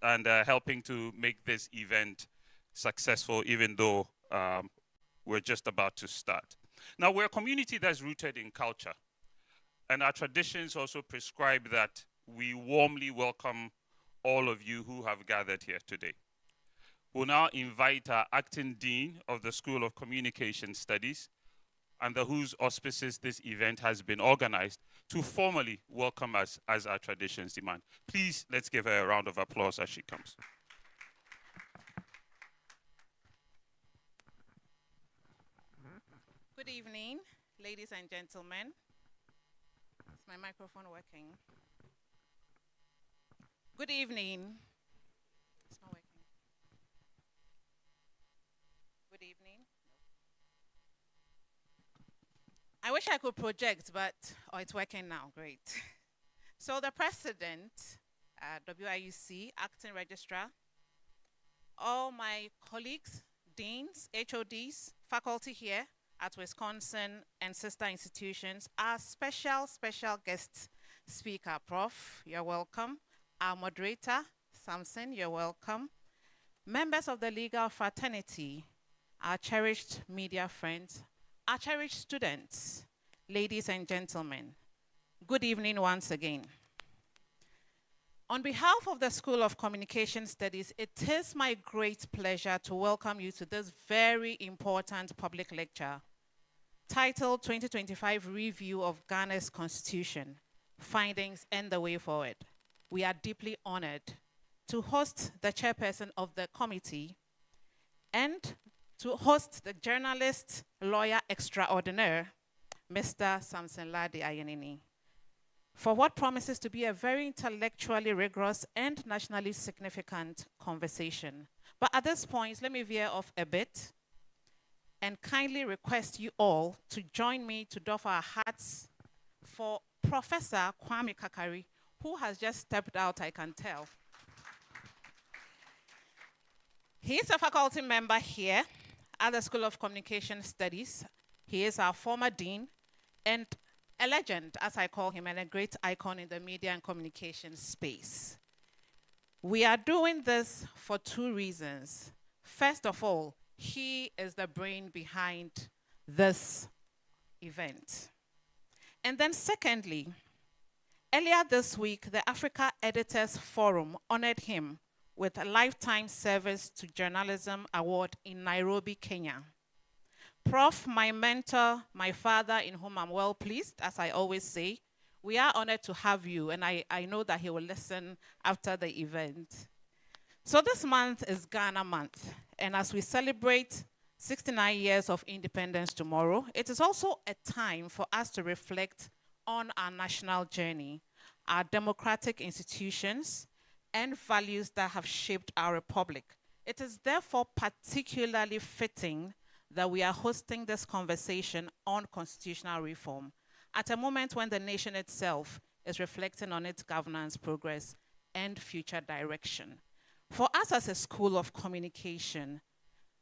and helping to make this event successful, even though we're just about to start. Now, we're a community that's rooted in culture, and our traditions also prescribe that we warmly welcome all of you who have gathered here today. We'll now invite our acting dean of the School of Communication Studies, under whose auspices this event has been organized, to formally welcome us as our traditions demand. Please, let's give her a round of applause as she comes. Good evening, ladies and gentlemen. Is my microphone working? Good evening. It's not working. Good evening. I wish I could project, but it's working now. Great. So the president, WIUC, acting registrar, all my colleagues, deans, HODs, faculty here at Wisconsin and sister institutions, our special guest speaker, Prof, you're welcome. Our moderator, Samson, you're welcome. Members of the legal fraternity, our cherished media friends, our cherished students, ladies and gentlemen, good evening once again. On behalf of the School of Communication Studies, it is my great pleasure to welcome you to this very important public lecture titled 2025 Review of Ghana's Constitution, Findings and the Way Forward. We are deeply honored to host the chairperson of the committee and to host the journalist, lawyer extraordinaire, Mr. Samson Lardy Ayenini, for what promises to be a very intellectually rigorous and nationally significant conversation. But at this point, let me veer off a bit and kindly request you all to join me to doff our hats for Professor Kwame Kakari, who has just stepped out, I can tell. He is a faculty member here at the School of Communication Studies. He is our former dean and a legend, as I call him, and a great icon in the media and communication space. We are doing this for two reasons. First of all, he is the brain behind this event. And then secondly, earlier this week, the Africa Editors Forum honored him with a Lifetime Service to Journalism Award in Nairobi, Kenya. Prof, my mentor, my father, in whom I'm well pleased, as I always say, we are honored to have you, and I know that he will listen after the event. So this month is Ghana Month, and as we celebrate 69 years of independence tomorrow, it is also a time for us to reflect on our national journey, our democratic institutions, and values that have shaped our republic. It is therefore particularly fitting that we are hosting this conversation on constitutional reform at a moment when the nation itself is reflecting on its governance progress and future direction. For us as a School of Communication,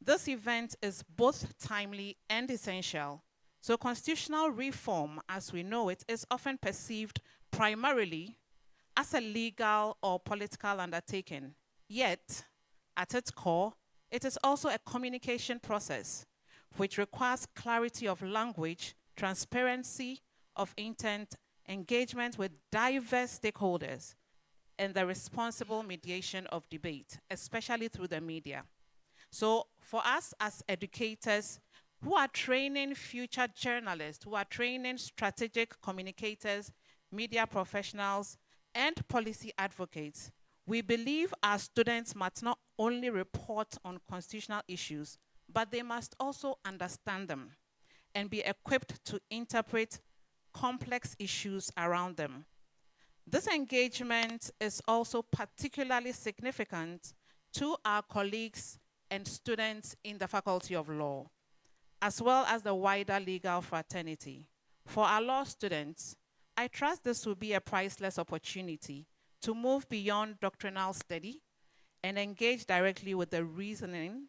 this event is both timely and essential. So constitutional reform, as we know it, is often perceived primarily as a legal or political undertaking. Yet, at its core, it is also a communication process which requires clarity of language, transparency of intent, engagement with diverse stakeholders, and the responsible mediation of debate, especially through the media. So for us as educators who are training future journalists, who are training strategic communicators, media professionals, and policy advocates, we believe our students must not only report on constitutional issues, but they must also understand them and be equipped to interpret complex issues around them. This engagement is also particularly significant to our colleagues and students in the Faculty of Law, as well as the wider legal fraternity. For our law students, I trust this will be a priceless opportunity to move beyond doctrinal study and engage directly with the reasoning,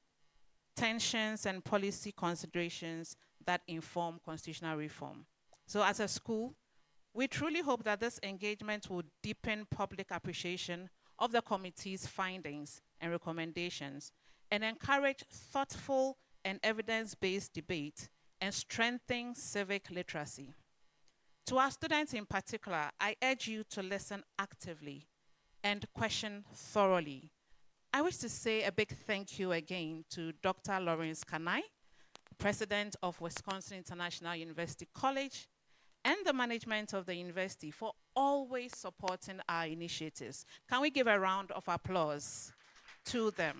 tensions, and policy considerations that inform constitutional reform. So as a school, we truly hope that this engagement will deepen public appreciation of the committee's findings and recommendations and encourage thoughtful and evidence-based debate and strengthen civic literacy. To our students in particular, I urge you to listen actively and question thoroughly. I wish to say a big thank you again to Dr. Lawrence Kanai, President of Wisconsin International University College, and the management of the university for always supporting our initiatives. Can we give a round of applause to them?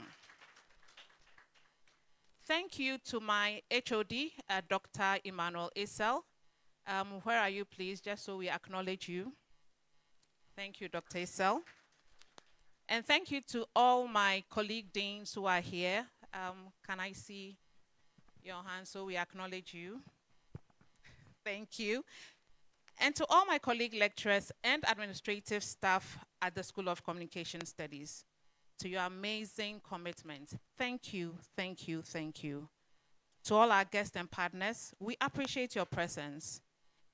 Thank you to my HOD, Dr. Emmanuel Isel. Where are you, please, just so we acknowledge you. Thank you, Dr. Isel. And thank you to all my colleague deans who are here. Can I see your hand so we acknowledge you? Thank you. And to all my colleague lecturers and administrative staff at the School of Communication Studies, to your amazing commitment. Thank you, thank you, thank you. To all our guests and partners, we appreciate your presence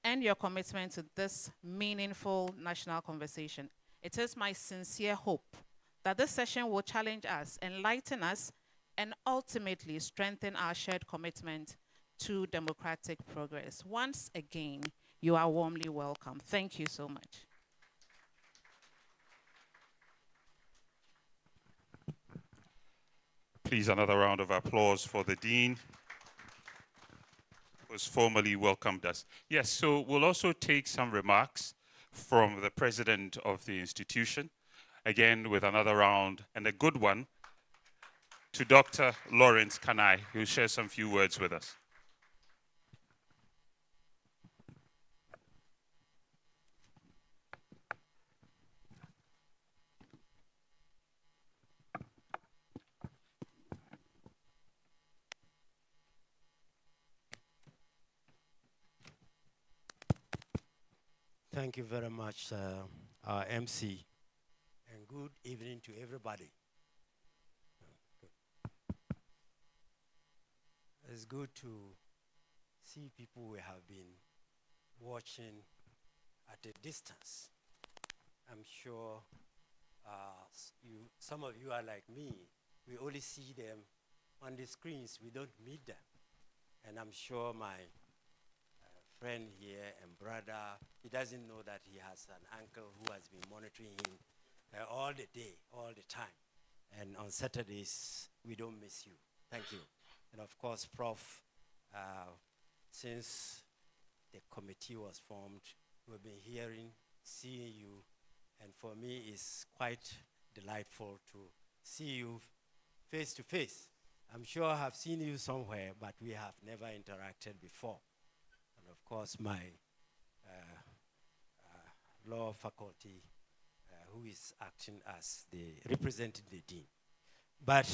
and your commitment to this meaningful national conversation. It is my sincere hope that this session will challenge us, enlighten us, and ultimately strengthen our shared commitment to democratic progress. Once again, you are warmly welcome. Thank you so much. Please, another round of applause for the Dean, who has formally welcomed us. Yes, so we'll also take some remarks from the president of the institution, again with another round, and a good one, to Dr. Lawrence Kanai, who will share some few words with us. Thank you very much, our MC, and good evening to everybody. It's good to see people we have been watching at a distance. I'm sure some of you are like me. We only see them on the screens. We don't meet them. And I'm sure my friend here and brother, he doesn't know that he has an uncle who has been monitoring him all the day, all the time. And on Saturdays, we don't miss you. Thank you. And of course, Prof, since the committee was formed, we've been hearing, seeing you, and for me, it's quite delightful to see you face to face. I'm sure I have seen you somewhere, but we have never interacted before. And of course, my law faculty, who is acting as the representing the dean. But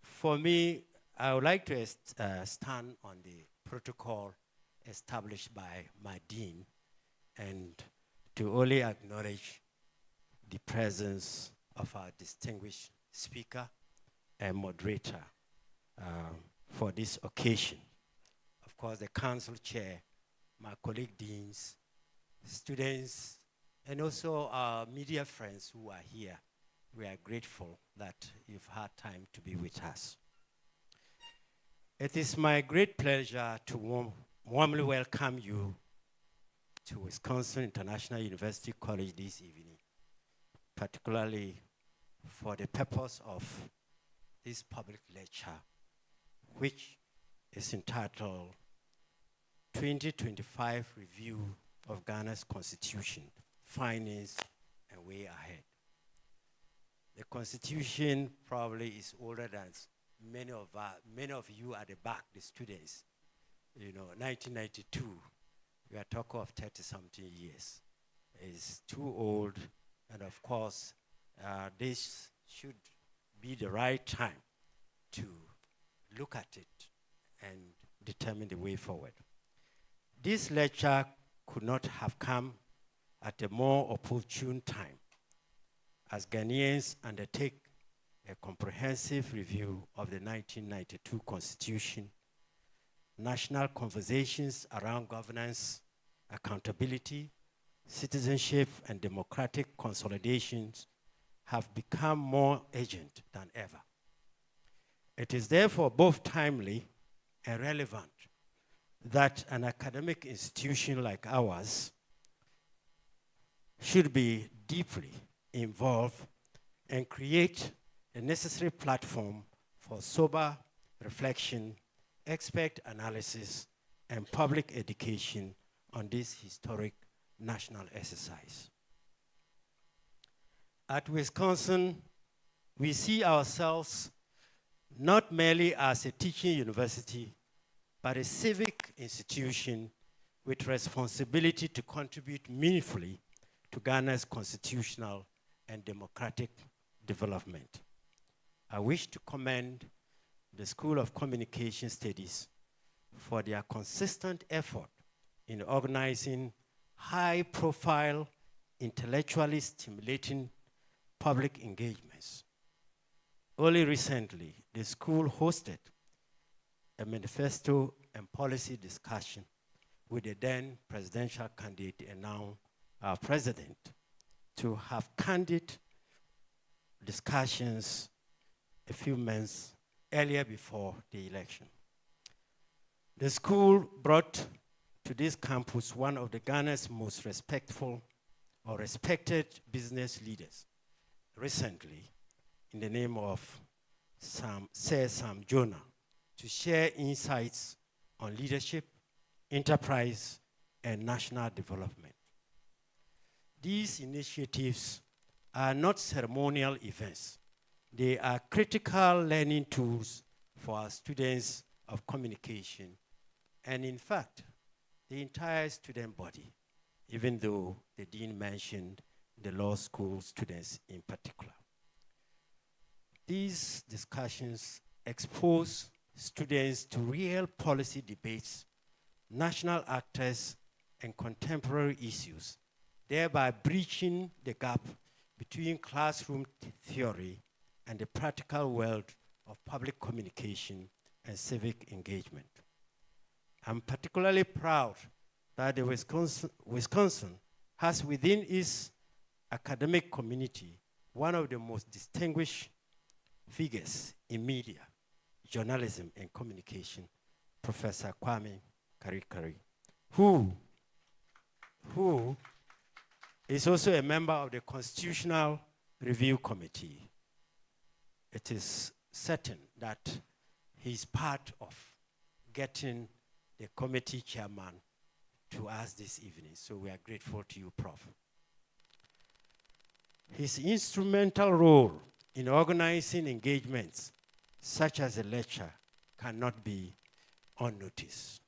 for me, I would like to stand on the protocol established by my dean and to only acknowledge the presence of our distinguished speaker and moderator for this occasion. Of course, the council chair, my colleague deans, students, and also our media friends who are here. We are grateful that you've had time to be with us. It is my great pleasure to warmly welcome you to Wisconsin International University College this evening, particularly for the purpose of this public lecture, which is entitled 2025 Review of Ghana's Constitution, Findings and Way Ahead. The Constitution probably is older than many of you at the back, the students. You know, 1992, we are talking of 30-something years. It's too old, and of course, this should be the right time to look at it and determine the way forward. This lecture could not have come at a more opportune time as Ghanaians undertake a comprehensive review of the 1992 Constitution, national conversations around governance, accountability, citizenship, and democratic consolidations have become more urgent than ever. It is therefore both timely and relevant that an academic institution like ours should be deeply involved and create the necessary platform for sober reflection, expert analysis, and public education on this historic national exercise. At Wisconsin, we see ourselves not merely as a teaching university, but a civic institution with responsibility to contribute meaningfully to Ghana's constitutional and democratic development. I wish to commend the School of Communication Studies for their consistent effort in organizing high-profile, intellectually stimulating public engagements. Only recently, the school hosted a manifesto and policy discussion with the then presidential candidate and now our president to have candid discussions a few months earlier before the election. The school brought to this campus one of the Ghana's most respected business leaders recently in the name of Sir Sam Jonah to share insights on leadership, enterprise, and national development. These initiatives are not ceremonial events. They are critical learning tools for our students of communication, and in fact, the entire student body, even though the dean mentioned the law school students in particular. These discussions expose students to real policy debates, national actors, and contemporary issues, thereby breaching the gap between classroom theory and the practical world of public communication and civic engagement. I'm particularly proud that the Wisconsin has within its academic community one of the most distinguished figures in media, journalism, and communication, Professor Kwame Karikari, who is also a member of the Constitutional Review Committee. It is certain that he's part of getting the committee chairman to us this evening, so we are grateful to you, Prof. His instrumental role in organizing engagements, such as a lecture, cannot be unnoticed.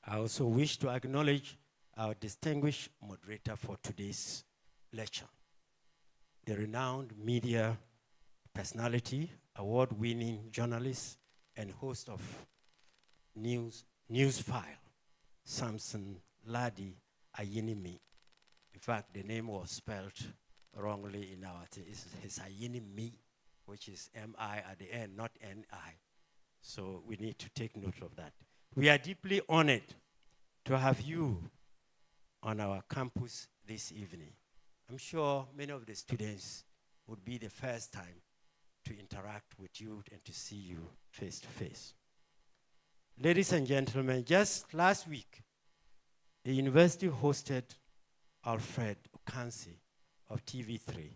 I also wish to acknowledge our distinguished moderator for today's lecture, the renowned media personality, award-winning journalist, and host of Newsfile, Samson Ladi Ayinimi. In fact, the name was spelled wrongly in our it's Ayinimi, which is M-I at the end, not N-I. So we need to take note of that. We are deeply honored to have you on our campus this evening. I'm sure many of the students would be the first time to interact with you and to see you face to face. Ladies and gentlemen, just last week, the university hosted Alfred Okansi of TV3,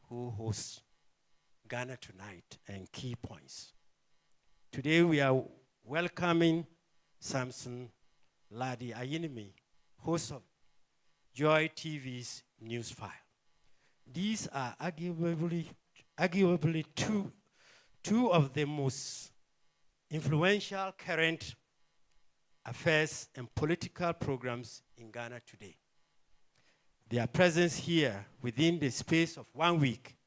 who hosts Ghana Tonight and Key Points. Today we are welcoming Samson Ladi Ayinimi, host of Joy TV's Newsfile. These are arguably two of the most influential current affairs and political programs in Ghana today. Their presence here within the space of 1 week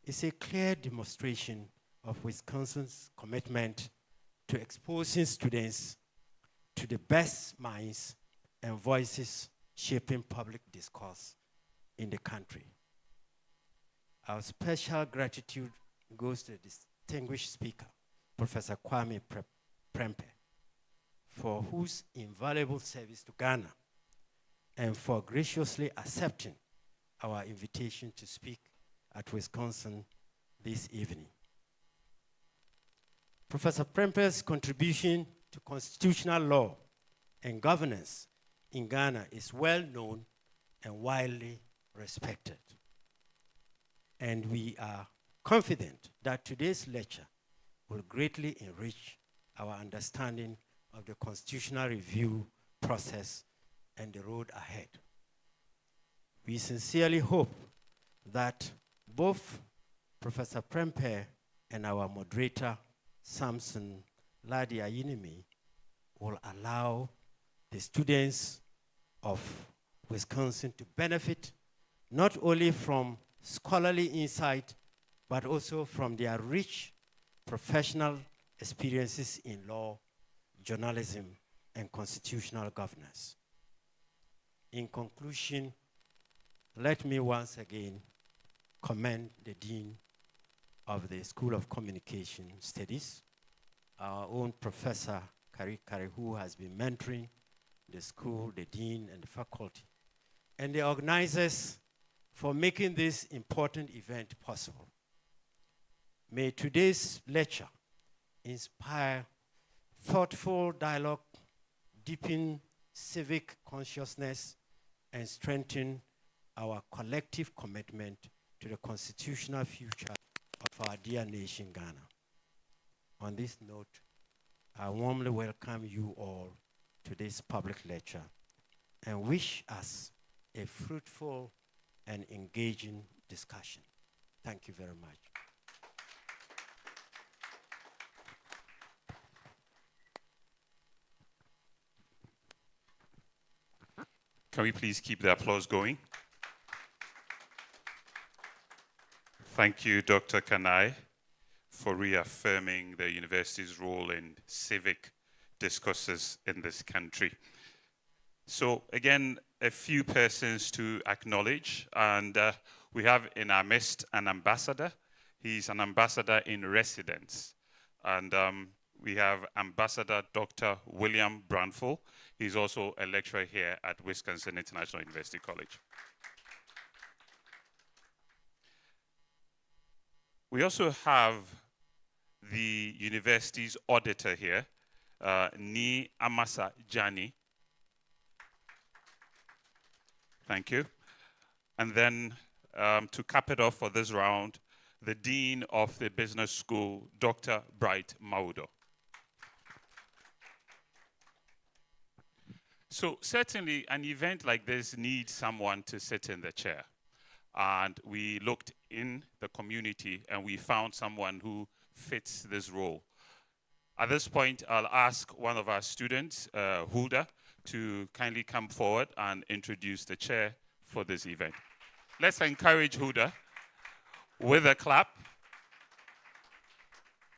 is a clear demonstration of Wisconsin's commitment to exposing students to the best minds and voices shaping public discourse in the country. Our special gratitude goes to the distinguished speaker, Professor Kwame Prempeh, for whose invaluable service to Ghana and for graciously accepting our invitation to speak at Wisconsin this evening. Professor Prempeh's contribution to constitutional law and governance in Ghana is well known and widely respected. And we are confident that today's lecture will greatly enrich our understanding of the constitutional review process and the road ahead. We sincerely hope that both Professor Prempeh and our moderator, Samson Ladi Ayinimi, will allow the students of Wisconsin to benefit not only from scholarly insight, but also from their rich professional experiences in law, journalism, and constitutional governance. In conclusion, let me once again commend the Dean of the School of Communication Studies, our own Professor Kari, who has been mentoring the school, the Dean, and the faculty, and the organizers for making this important event possible. May today's lecture inspire thoughtful dialogue, deepen civic consciousness, and strengthen our collective commitment to the constitutional future of our dear nation, Ghana. On this note, I warmly welcome you all to this public lecture and wish us a fruitful and engaging discussion. Thank you very much. Can we please keep the applause going? Thank you, Dr. Kanai, for reaffirming the university's role in civic discourses in this country. So again, a few persons to acknowledge, and we have in our midst an ambassador. He's an ambassador in residence, and we have Ambassador Dr. William Branfell. He's also a lecturer here at Wisconsin International University College. We also have the university's auditor here, Ni Amasa Jani. Thank you. And then to cap it off for this round, the Dean of the Business School, Dr. Bright Maudo. So certainly an event like this needs someone to sit in the chair. And we looked in the community and we found someone who fits this role. At this point, I'll ask one of our students, Hulda, to kindly come forward and introduce the chair for this event. Let's encourage Hulda with a clap.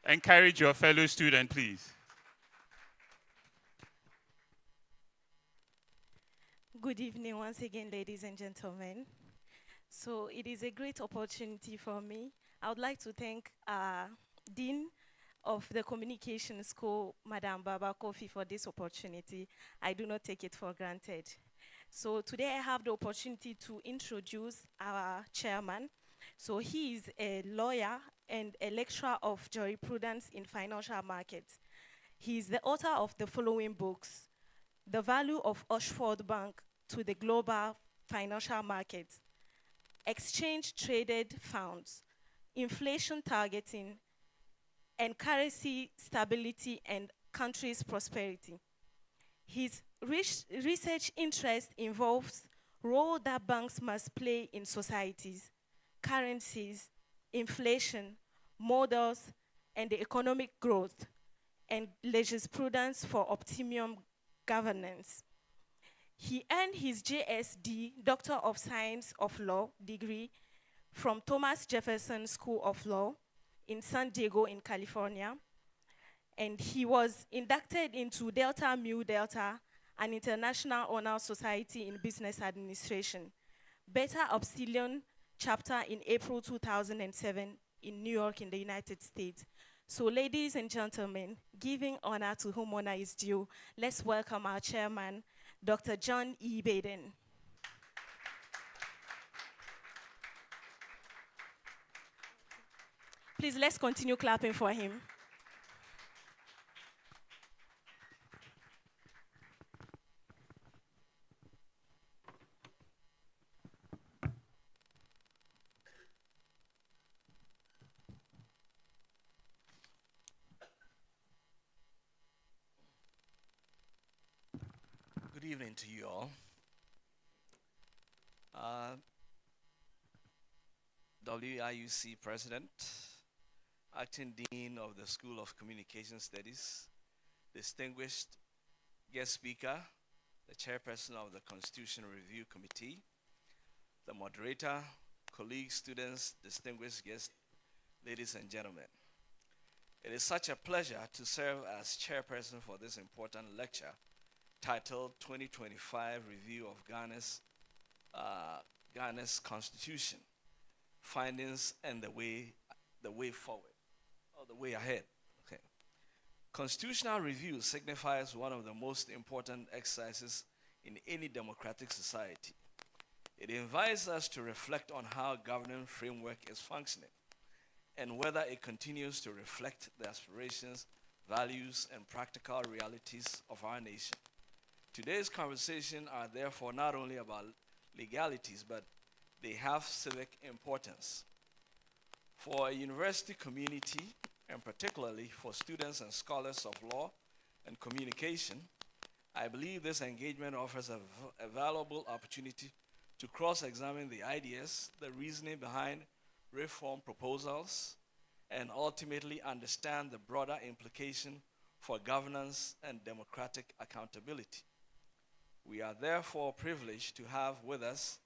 Encourage your fellow student, please. Good evening once again, ladies and gentlemen. So it is a great opportunity for me. I would like to thank Dean of the Communication School, Madam Baba Kofi, for this opportunity. I do not take it for granted. So today I have the opportunity to introduce our chairman. So he is a lawyer and a lecturer of jurisprudence in financial markets. He is the author of the following books: The Value of Oxford Bank to the Global Financial Markets, Exchange Traded Funds, Inflation Targeting, and Currency Stability and Country's Prosperity. His research interest involves role that banks must play in societies, currencies, inflation, models, and the economic growth, and jurisprudence for optimum governance. He earned his JSD, Doctor of Science of Law degree from Thomas Jefferson School of Law in San Diego in California. And he was inducted into Delta Mu Delta, an international honor society in business administration, Beta Upsilon chapter in April 2007 in New York in the United States. So ladies and gentlemen, giving honor to whom honor is due, let's welcome our chairman, Dr. John E. Baden. Please, let's continue clapping for him. Good evening to you all. WIUC President, Acting Dean of the School of Communication Studies, distinguished guest speaker, the Chairperson of the Constitution Review Committee, the moderator, colleagues, students, distinguished guests, ladies and gentlemen. It is such a pleasure to serve as Chairperson for this important lecture titled 2025 Review of Ghana's Constitution, Findings and the Way Forward, or the way ahead. Okay. Constitutional review signifies one of the most important exercises in any democratic society. It invites us to reflect on how governing framework is functioning and whether it continues to reflect the aspirations, values, and practical realities of our nation. Today's conversation are therefore not only about legalities, but they have civic importance. For a university community, and particularly for students and scholars of law and communication, I believe this engagement offers a valuable opportunity to cross-examine the ideas, the reasoning behind reform proposals, and ultimately understand the broader implication for governance and democratic accountability. We are therefore privileged to have with us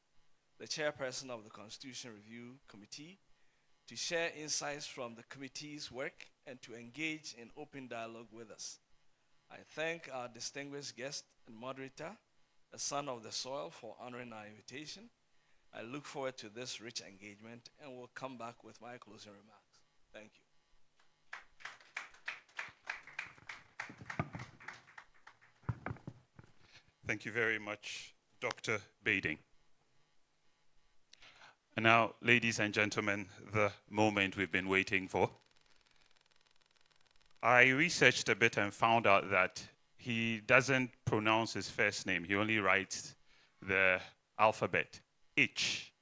the Chairperson of the Constitution Review Committee to share insights from the committee's work and to engage in open dialogue with us. I thank our distinguished guest and moderator, a son of the soil, for honoring our invitation. I look forward to this rich engagement and will come back with my closing remarks. Thank you. Thank you very much, Dr. Bading. And now, ladies and gentlemen, the moment we've been waiting for. I researched a bit and found out that he doesn't pronounce his first name. He only writes the alphabet, H.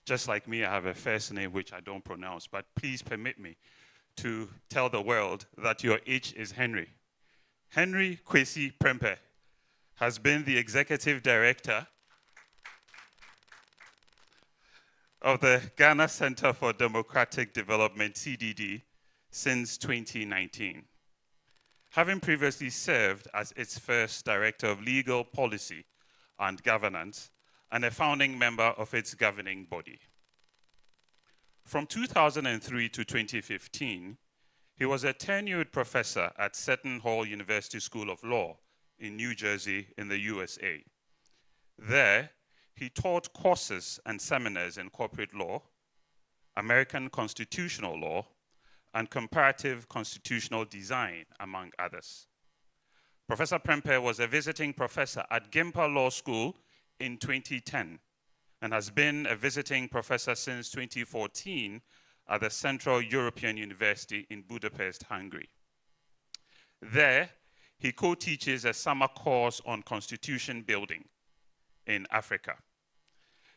Just like me, I have a first name which I don't pronounce, but please permit me to tell the world that your H is Henry. Henry Kwesi Prempeh has been the executive director of the Ghana Center for Democratic Development, CDD, since 2019. Having previously served as its first Director of Legal Policy and Governance and a founding member of its governing body. From 2003 to 2015, he was a tenured professor at Seton Hall University School of Law in New Jersey in the USA. There, he taught courses and seminars in corporate law, American constitutional law, and comparative constitutional design, among others. Professor Prempeh was a visiting professor at Gimpa Law School in 2010 and has been a visiting professor since 2014 at the Central European University in Budapest, Hungary. There, he co-teaches a summer course on constitution building in Africa.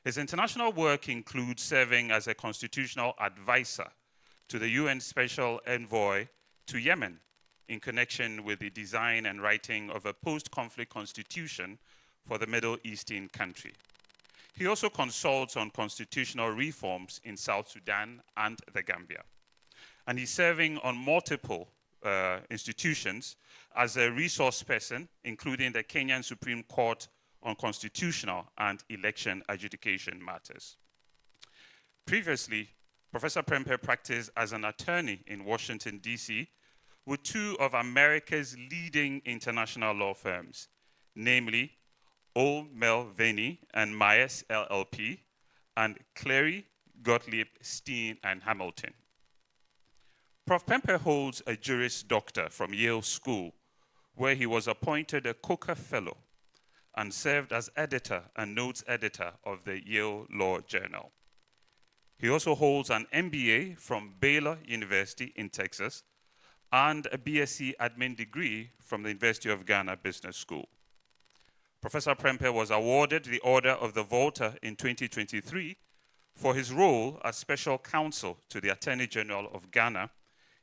His international work includes serving as a constitutional advisor to the UN Special Envoy to Yemen in connection with the design and writing of a post-conflict constitution for the Middle Eastern country. He also consults on constitutional reforms in South Sudan and the Gambia. And he's serving on multiple institutions as a resource person, including the Kenyan Supreme Court on constitutional and election adjudication matters. Previously, Professor Prempeh practiced as an attorney in Washington, D.C., with two of America's leading international law firms, namely Ole Melveny and Myers LLP, and Cleary, Gottlieb, Steen, and Hamilton. Prof. Prempeh holds a Juris Doctor from Yale School, where he was appointed a Coker Fellow and served as editor and notes editor of the Yale Law Journal. He also holds an MBA from Baylor University in Texas and a BSc admin degree from the University of Ghana Business School. Professor Prempeh was awarded the Order of the Volta in 2023 for his role as special counsel to the Attorney General of Ghana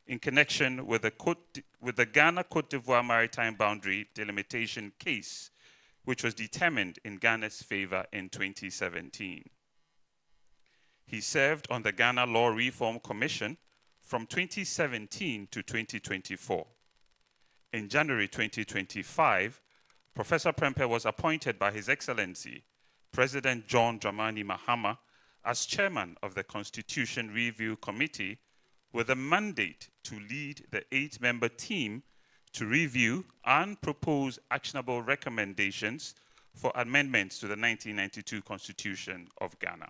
in connection with the Ghana-Cote d'Ivoire maritime boundary delimitation case, which was determined in Ghana's favor in 2017. He served on the Ghana Law Reform Commission from 2017 to 2024. In January 2025, Professor Prempeh was appointed by His Excellency, President John Dramani Mahama, as chairman of the Constitution Review Committee with a mandate to lead the 8-member team to review and propose actionable recommendations for amendments to the 1992 Constitution of Ghana.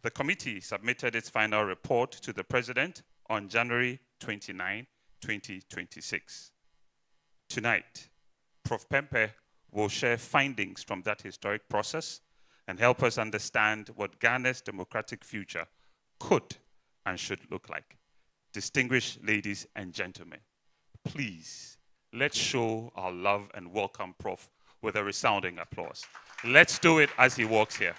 The committee submitted its final report to the President on January 29, 2026. Tonight, Prof. Prempeh will share findings from that historic process and help us understand what Ghana's democratic future could and should look like. Distinguished ladies and gentlemen, please, let's show our love and welcome Prof with a resounding applause. Let's do it as he walks here.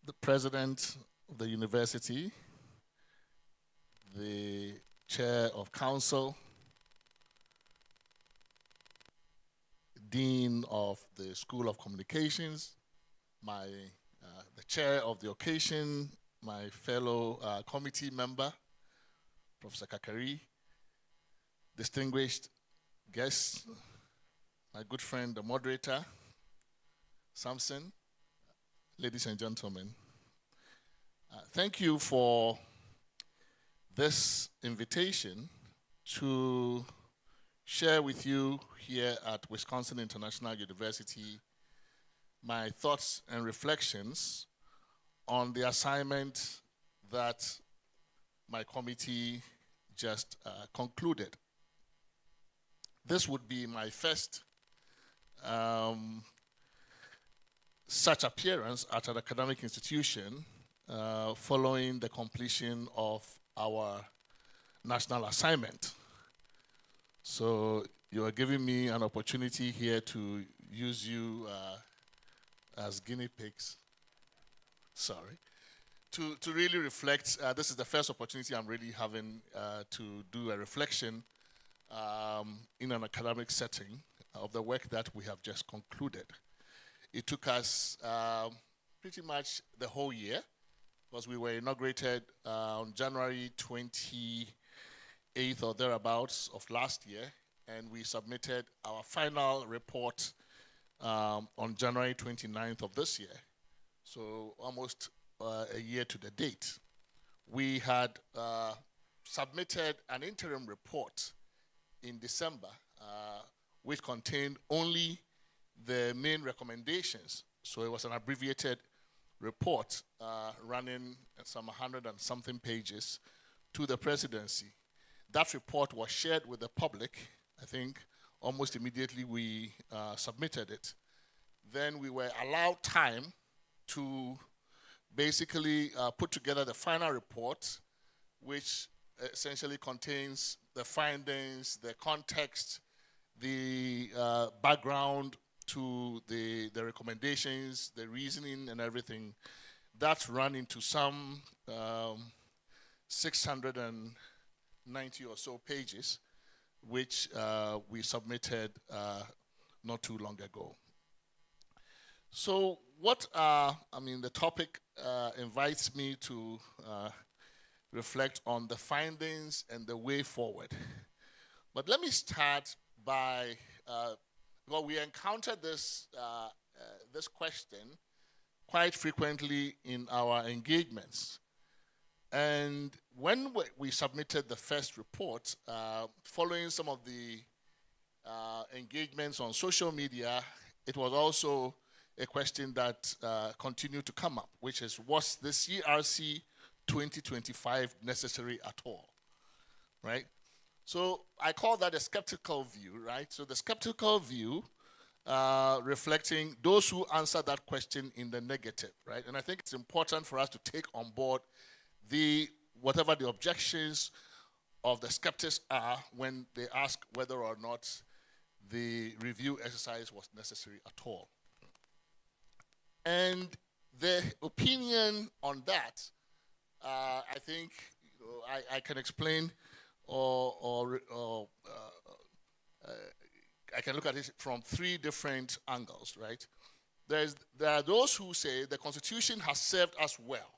The president of the university, the chair of council, dean of the School of Communications, the chair of the occasion, my fellow committee member, Professor Kakari, distinguished guests, my good friend, the moderator, Samson, ladies and gentlemen, thank you for this invitation to share with you here at Wisconsin International University my thoughts and reflections on the assignment that my committee just concluded. This would be my first such appearance at an academic institution following the completion of our national assignment. So you are giving me an opportunity here to use you as guinea pigs, to really reflect. This is the first opportunity I'm really having to do a reflection in an academic setting of the work that we have just concluded. It took us pretty much the whole year, because we were inaugurated on January 28th or thereabouts of last year, and we submitted our final report on January 29th of this year, so almost a year to the date. We had submitted an interim report in December, which contained only the main recommendations. So it was an abbreviated report running some 100 and something pages to the presidency. That report was shared with the public. I think almost immediately we submitted it. Then we were allowed time to basically put together the final report, which essentially contains the findings, the context, the background to the recommendations, the reasoning and everything. That ran into some 690 or so pages, which we submitted not too long ago. So what, the topic invites me to reflect on the findings and the way forward. But let me start by Well, we encounter this question quite frequently in our engagements. And when we submitted the first report, following some of the engagements on social media, it was also a question that continued to come up, which is, was the CRC 2025 necessary at all, right? So I call that a skeptical view, right? So the skeptical view reflecting those who answer that question in the negative, right? And I think it's important for us to take on board whatever the objections of the skeptics are when they ask whether or not the review exercise was necessary at all. And the opinion on that, I think I can explain or I can look at it from three different angles, right? There are those who say the Constitution has served us well.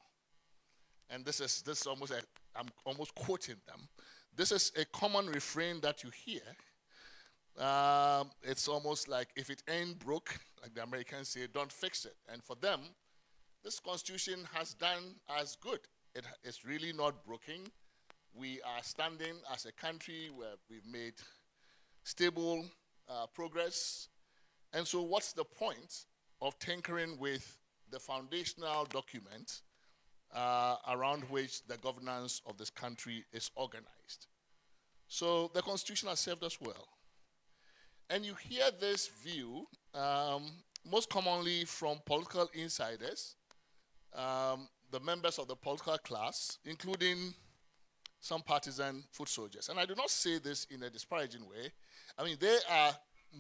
And this is almost I'm almost quoting them. This is a common refrain that you hear. It's almost like, if it ain't broke, like the Americans say, don't fix it. And for them, this Constitution has done us good. It's really not broken. We are standing as a country where we've made stable progress. And so what's the point of tinkering with the foundational document around which the governance of this country is organized? So the Constitution has served us well. And you hear this view most commonly from political insiders, the members of the political class, including some partisan foot soldiers. And I do not say this in a disparaging way. I mean, they are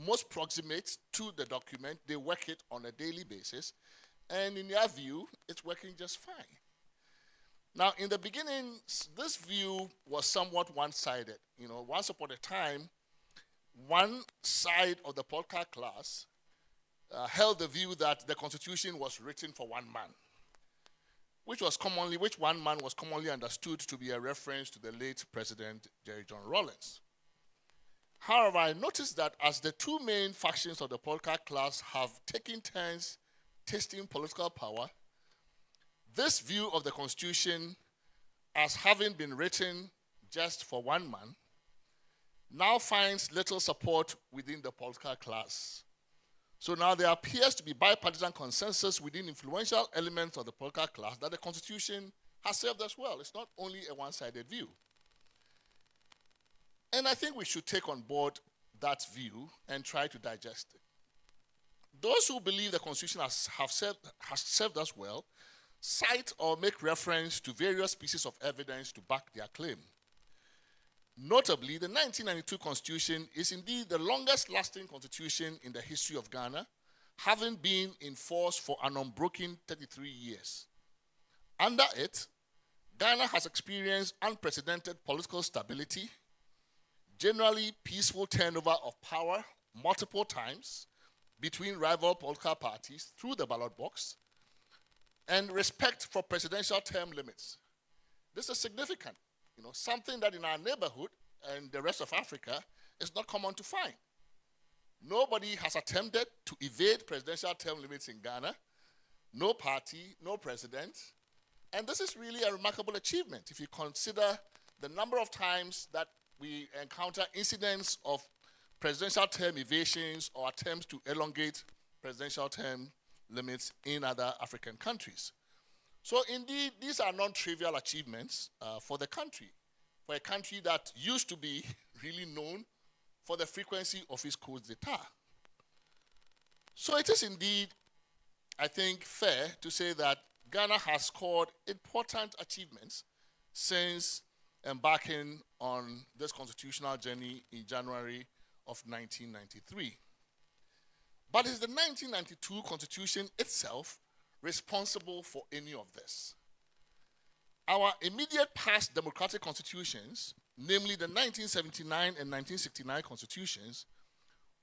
most proximate to the document. They work it on a daily basis. And in their view, it's working just fine. Now, in the beginning, this view was somewhat one-sided. You know, once upon a time, one side of the political class held the view that the Constitution was written for one man, which one man was commonly understood to be a reference to the late President Jerry John Rawlings. However, I noticed that as the two main factions of the political class have taken turns tasting political power, this view of the Constitution as having been written just for one man now finds little support within the political class. So now there appears to be bipartisan consensus within influential elements of the political class that the Constitution has served us well. It's not only a one-sided view. And I think we should take on board that view and try to digest it. Those who believe the Constitution has served us well cite or make reference to various pieces of evidence to back their claim. Notably, the 1992 Constitution is indeed the longest-lasting constitution in the history of Ghana, having been in force for an unbroken 33 years. Under it, Ghana has experienced unprecedented political stability, generally peaceful turnover of power multiple times between rival political parties through the ballot box, and respect for presidential term limits. This is significant. You know, something that in our neighborhood and the rest of Africa is not common to find. Nobody has attempted to evade presidential term limits in Ghana. No party, no president. And this is really a remarkable achievement if you consider the number of times that we encounter incidents of presidential term evasions or attempts to elongate presidential term limits in other African countries. So indeed, these are non-trivial achievements for the country, for a country that used to be really known for the frequency of its coups d'etat. So it is indeed, I think, fair to say that Ghana has scored important achievements since embarking on this constitutional journey in January of 1993. But is the 1992 Constitution itself responsible for any of this? Our immediate past democratic constitutions, namely the 1979 and 1969 constitutions,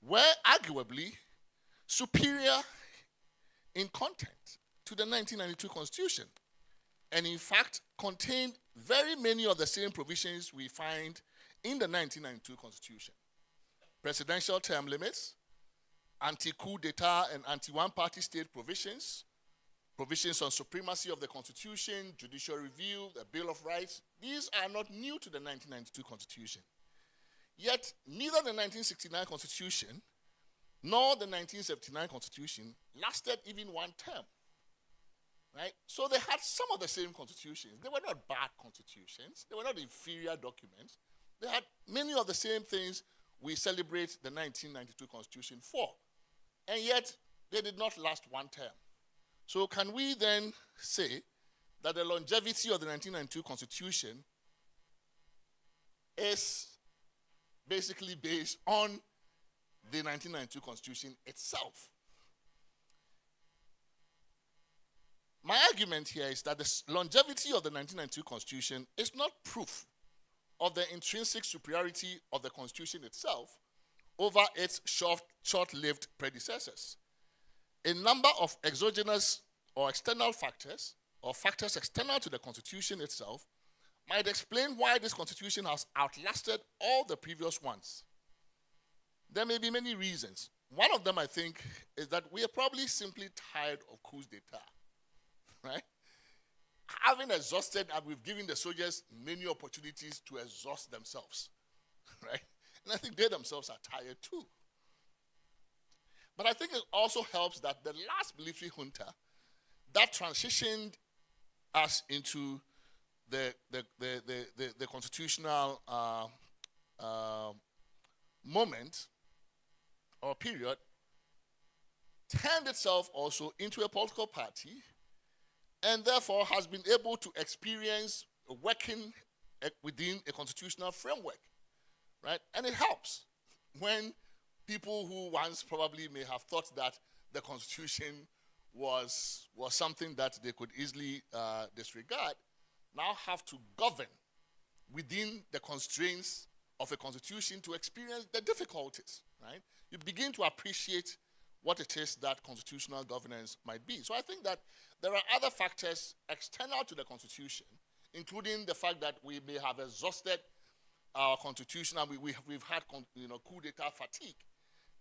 were arguably superior in content to the 1992 Constitution, and in fact contained very many of the same provisions we find in the 1992 Constitution. Presidential term limits, anti-coup d'etat and anti-one-party state provisions, provisions on supremacy of the Constitution, judicial review, the Bill of Rights. These are not new to the 1992 Constitution. Yet, neither the 1969 Constitution nor the 1979 Constitution lasted even one term. Right? So they had some of the same constitutions. They were not bad constitutions. They were not inferior documents. They had many of the same things we celebrate the 1992 Constitution for. And yet, they did not last one term. So can we then say that the longevity of the 1992 Constitution is basically based on the 1992 Constitution itself? My argument here is that the longevity of the 1992 Constitution is not proof of the intrinsic superiority of the Constitution itself over its short-lived predecessors. A number of exogenous or external factors, or factors external to the Constitution itself, might explain why this Constitution has outlasted all the previous ones. There may be many reasons. One of them, I think, is that we are probably simply tired of coups d'etat. Right? Having exhausted, and we've given the soldiers many opportunities to exhaust themselves. Right? And I think they themselves are tired too. But I think it also helps that the last military junta that transitioned us into the constitutional moment or period turned itself also into a political party, and therefore has been able to experience working within a constitutional framework, right? And it helps when people who once probably may have thought that the Constitution was something that they could easily disregard, now have to govern within the constraints of a constitution to experience the difficulties, right? You begin to appreciate what it is that constitutional governance might be. So I think that there are other factors external to the Constitution, including the fact that we may have exhausted our Constitution and we've had coup d'etat fatigue,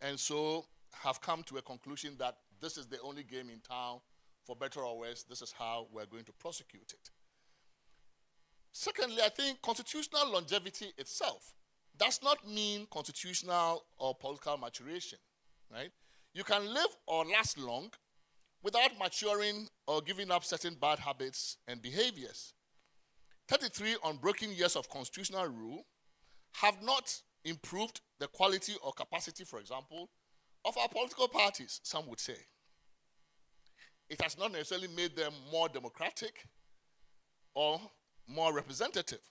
and so have come to a conclusion that this is the only game in town, for better or worse, this is how we're going to prosecute it. Secondly, I think constitutional longevity itself does not mean constitutional or political maturation, right? You can live or last long without maturing or giving up certain bad habits and behaviors. 33 unbroken years of constitutional rule have not improved the quality or capacity, for example, of our political parties, some would say. It has not necessarily made them more democratic or more representative.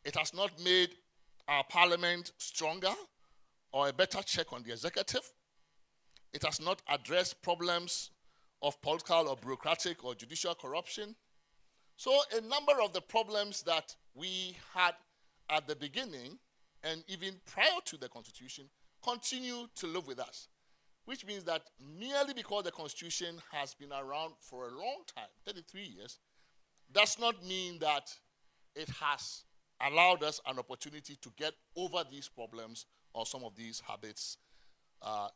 It has not made our parliament stronger or a better check on the executive. It has not addressed problems of political or bureaucratic or judicial corruption. So a number of the problems that we had at the beginning and even prior to the Constitution continue to live with us, which means that merely because the Constitution has been around for a long time, 33 years, does not mean that it has allowed us an opportunity to get over these problems or some of these habits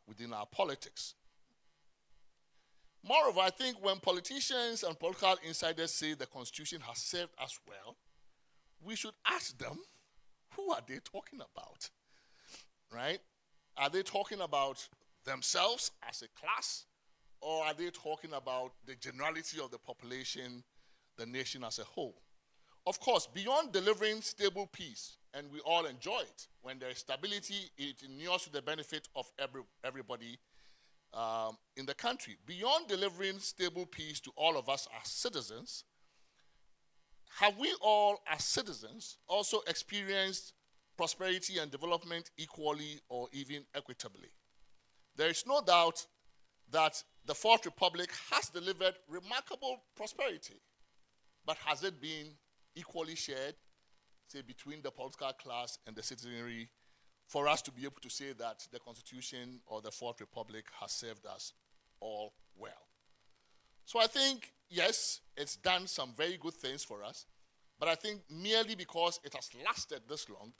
within our politics. Moreover, I think when politicians and political insiders say the Constitution has served us well, we should ask them, who are they talking about? Right? Are they talking about themselves as a class, or are they talking about the generality of the population, the nation as a whole? Of course, beyond delivering stable peace, and we all enjoy it, when there is stability, it inures to the benefit of everybody in the country. Beyond delivering stable peace to all of us as citizens, have we all as citizens also experienced prosperity and development equally or even equitably? There is no doubt that the Fourth Republic has delivered remarkable prosperity, but has it been equally shared, say, between the political class and the citizenry, for us to be able to say that the Constitution or the Fourth Republic has served us all well? So I think, yes, it's done some very good things for us, but I think merely because it has lasted this long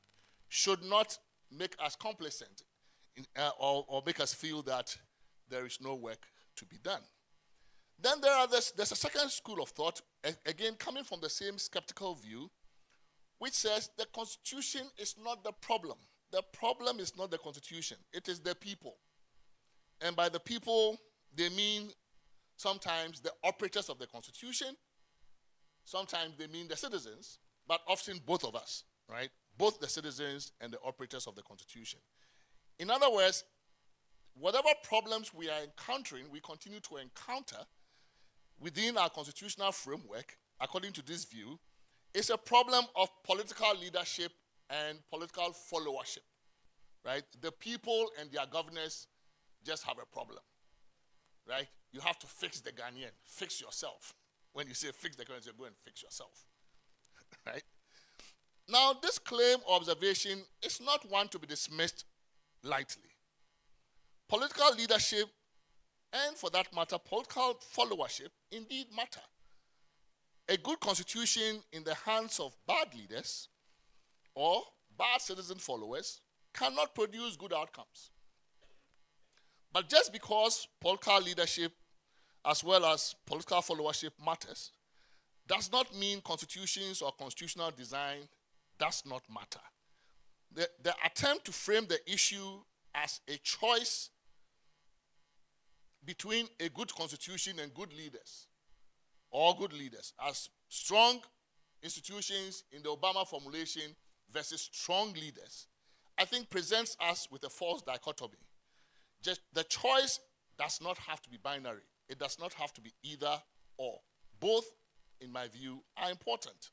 should not make us complacent. or make us feel that there is no work to be done. Then there's a second school of thought, again coming from the same skeptical view, which says the Constitution is not the problem. The problem is not the Constitution, it is the people. And by the people, they mean sometimes the operators of the Constitution, sometimes they mean the citizens, but often both of us, right? Both the citizens and the operators of the Constitution. In other words, whatever problems we are encountering, we continue to encounter within our constitutional framework, according to this view, is a problem of political leadership and political followership, right? The people and their governors just have a problem, right? You have to fix the Ghanaian, fix yourself. When you say fix the Ghanaian, you go and fix yourself, right? Now, this claim or observation is not one to be dismissed lightly. Political leadership, and for that matter, political followership, indeed matter. A good constitution in the hands of bad leaders or bad citizen followers cannot produce good outcomes. But just because political leadership as well as political followership matters, does not mean constitutions or constitutional design does not matter. The attempt to frame the issue as a choice between a good constitution and good leaders, or good leaders, as strong institutions in the Obama formulation versus strong leaders, I think presents us with a false dichotomy. Just the choice does not have to be binary. It does not have to be either or. Both, in my view, are important.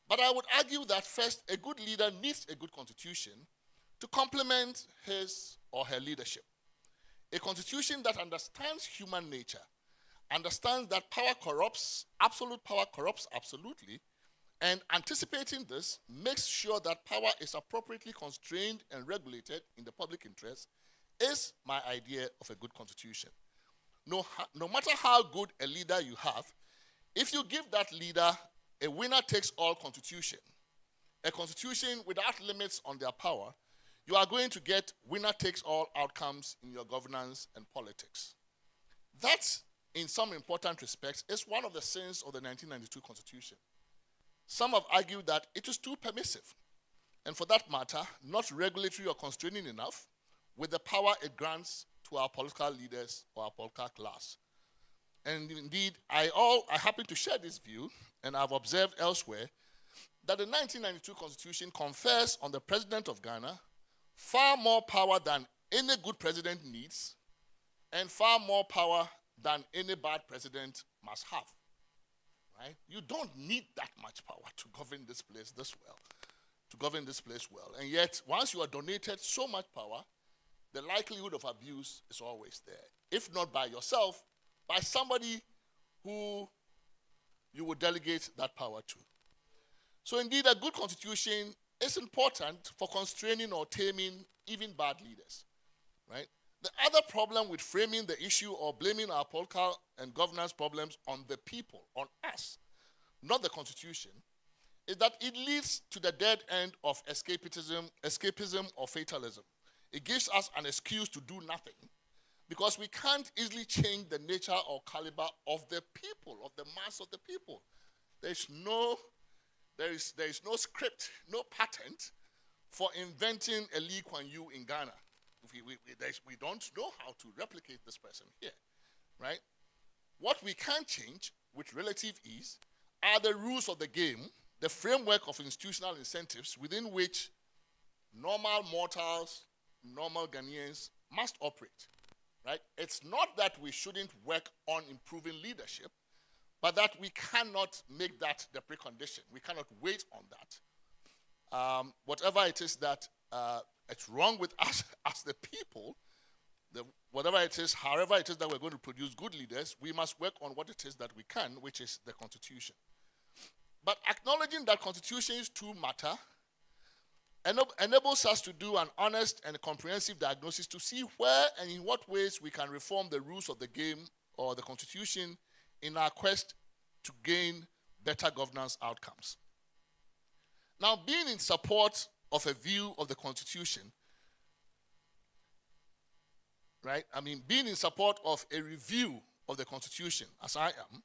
But I would argue that first, a good leader needs a good constitution to complement his or her leadership. A constitution that understands human nature, understands that power corrupts, absolute power corrupts absolutely, and anticipating this makes sure that power is appropriately constrained and regulated in the public interest is my idea of a good constitution. No matter how good a leader you have, if you give that leader a winner-takes-all constitution, a constitution without limits on their power, you are going to get winner-takes-all outcomes in your governance and politics. That, in some important respects, is one of the sins of the 1992 Constitution. Some have argued that it is too permissive, and for that matter, not regulatory or constraining enough with the power it grants to our political leaders or our political class. And indeed, I happen to share this view, and I've observed elsewhere, that the 1992 Constitution confers on the President of Ghana far more power than any good president needs, and far more power than any bad president must have. Right? You don't need that much power to govern this place this well. And yet, once you are donated so much power, the likelihood of abuse is always there. If not by yourself, by somebody who you would delegate that power to. So indeed, a good constitution is important for constraining or taming even bad leaders, right? The other problem with framing the issue or blaming our political and governance problems on the people, on us, not the Constitution, is that it leads to the dead end of escapism or fatalism. It gives us an excuse to do nothing because we can't easily change the nature or caliber of the people, of the mass of the people. There is no script, no patent for inventing a Lee Kuan Yew in Ghana. We don't know how to replicate this person here, right? What we can change with relative ease are the rules of the game, the framework of institutional incentives within which normal mortals, normal Ghanaians must operate, right? It's not that we shouldn't work on improving leadership, but that we cannot make that the precondition. We cannot wait on that. Whatever it is that it's wrong with us as the people, whatever it is, however it is that we're going to produce good leaders, we must work on what it is that we can, which is the Constitution. But acknowledging that constitutions too matter enables us to do an honest and comprehensive diagnosis to see where and in what ways we can reform the rules of the game or the Constitution in our quest to gain better governance outcomes. Now, being in support of a view of the Constitution right? I mean, being in support of a review of the Constitution, as I am,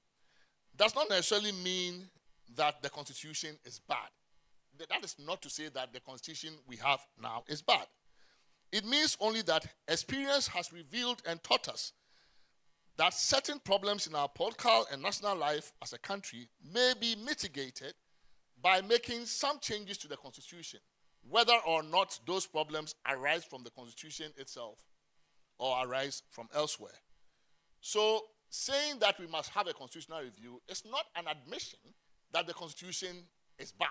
does not necessarily mean that the Constitution is bad. That is not to say that the Constitution we have now is bad. It means only that experience has revealed and taught us that certain problems in our political and national life as a country may be mitigated by making some changes to the Constitution, whether or not those problems arise from the Constitution itself or arise from elsewhere. So saying that we must have a constitutional review is not an admission that the Constitution is bad.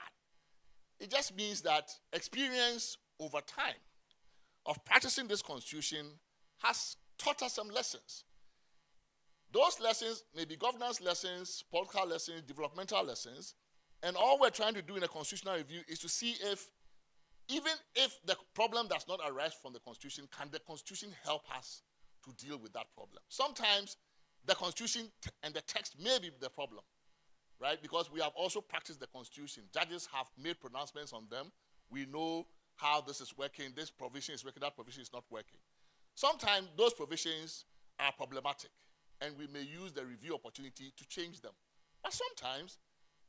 It just means that experience over time of practicing this Constitution has taught us some lessons. Those lessons may be governance lessons, political lessons, developmental lessons, and all we're trying to do in a constitutional review is to see if, even if the problem does not arise from the Constitution, can the Constitution help us to deal with that problem? Sometimes the Constitution and the text may be the problem, right? Because we have also practiced the Constitution. Judges have made pronouncements on them. We know how this is working. This provision is working. That provision is not working. Sometimes those provisions are problematic, and we may use the review opportunity to change them. But sometimes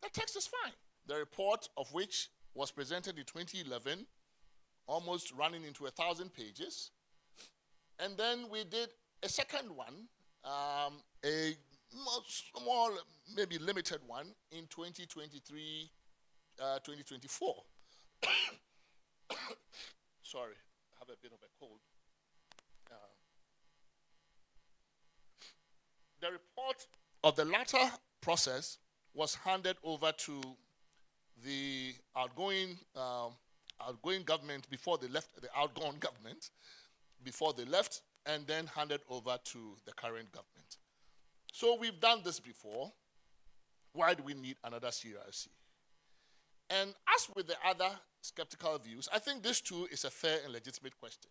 the text is fine. The report of which was presented in 2011, almost running into 1,000 pages. And then we did a second one, a small, maybe limited one in 2023, 2024. Sorry, I have a bit of a cold. The report of the latter process was handed over to the outgoing government before they left, the outgone government before they left, and then handed over to the current government. So we've done this before. Why do we need another CRC? And as with the other skeptical views, I think this too is a fair and legitimate question.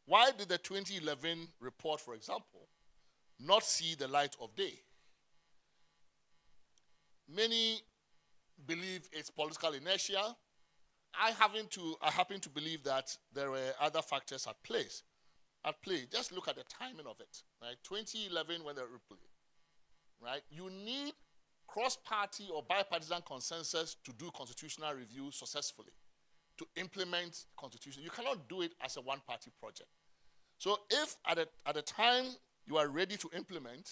Why did the 2011 report, for example, not see the light of day? Many believe it's political inertia. I happen to believe that there were other factors at play. Just look at the timing of it. Right? 2011, when they replayed, right? You need cross-party or bipartisan consensus to do constitutional review successfully, to implement constitution. You cannot do it as a one-party project. So if at the time you are ready to implement,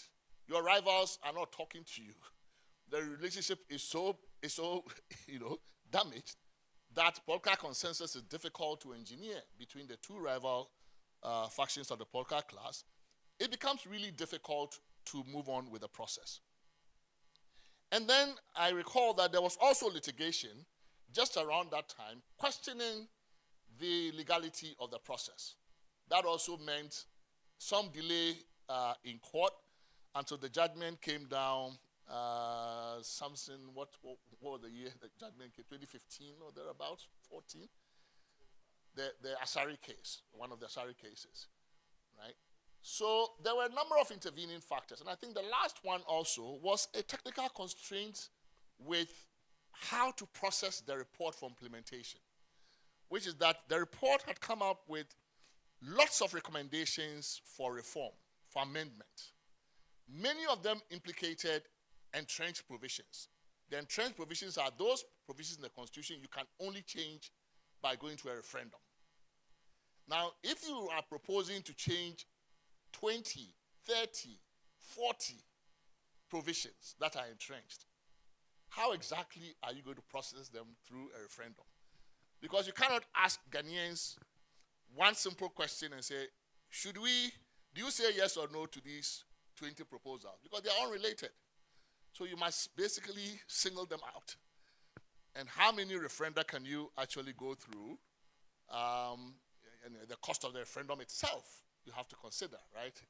your rivals are not talking to you, the relationship is so damaged that political consensus is difficult to engineer between the two rival factions of the political class, it becomes really difficult to move on with the process. And then I recall that there was also litigation just around that time questioning the legality of the process. That also meant some delay in court until the judgment came down. What was the year the judgment came? 2015 or thereabouts, 14? The Asari case, one of the Asari cases, right? So there were a number of intervening factors, and I think the last one also was a technical constraint with how to process the report for implementation, which is that the report had come up with lots of recommendations for reform, for amendment. Many of them implicated entrenched provisions. The entrenched provisions are those provisions in the Constitution you can only change by going to a referendum. Now, if you are proposing to change 20, 30, 40 provisions that are entrenched, how exactly are you going to process them through a referendum? Because you cannot ask Ghanaians one simple question and say, do you say yes or no to these 20 proposals? Because they are unrelated. So you must basically single them out. And how many referenda can you actually go through? And the cost of the referendum itself, you have to consider, right?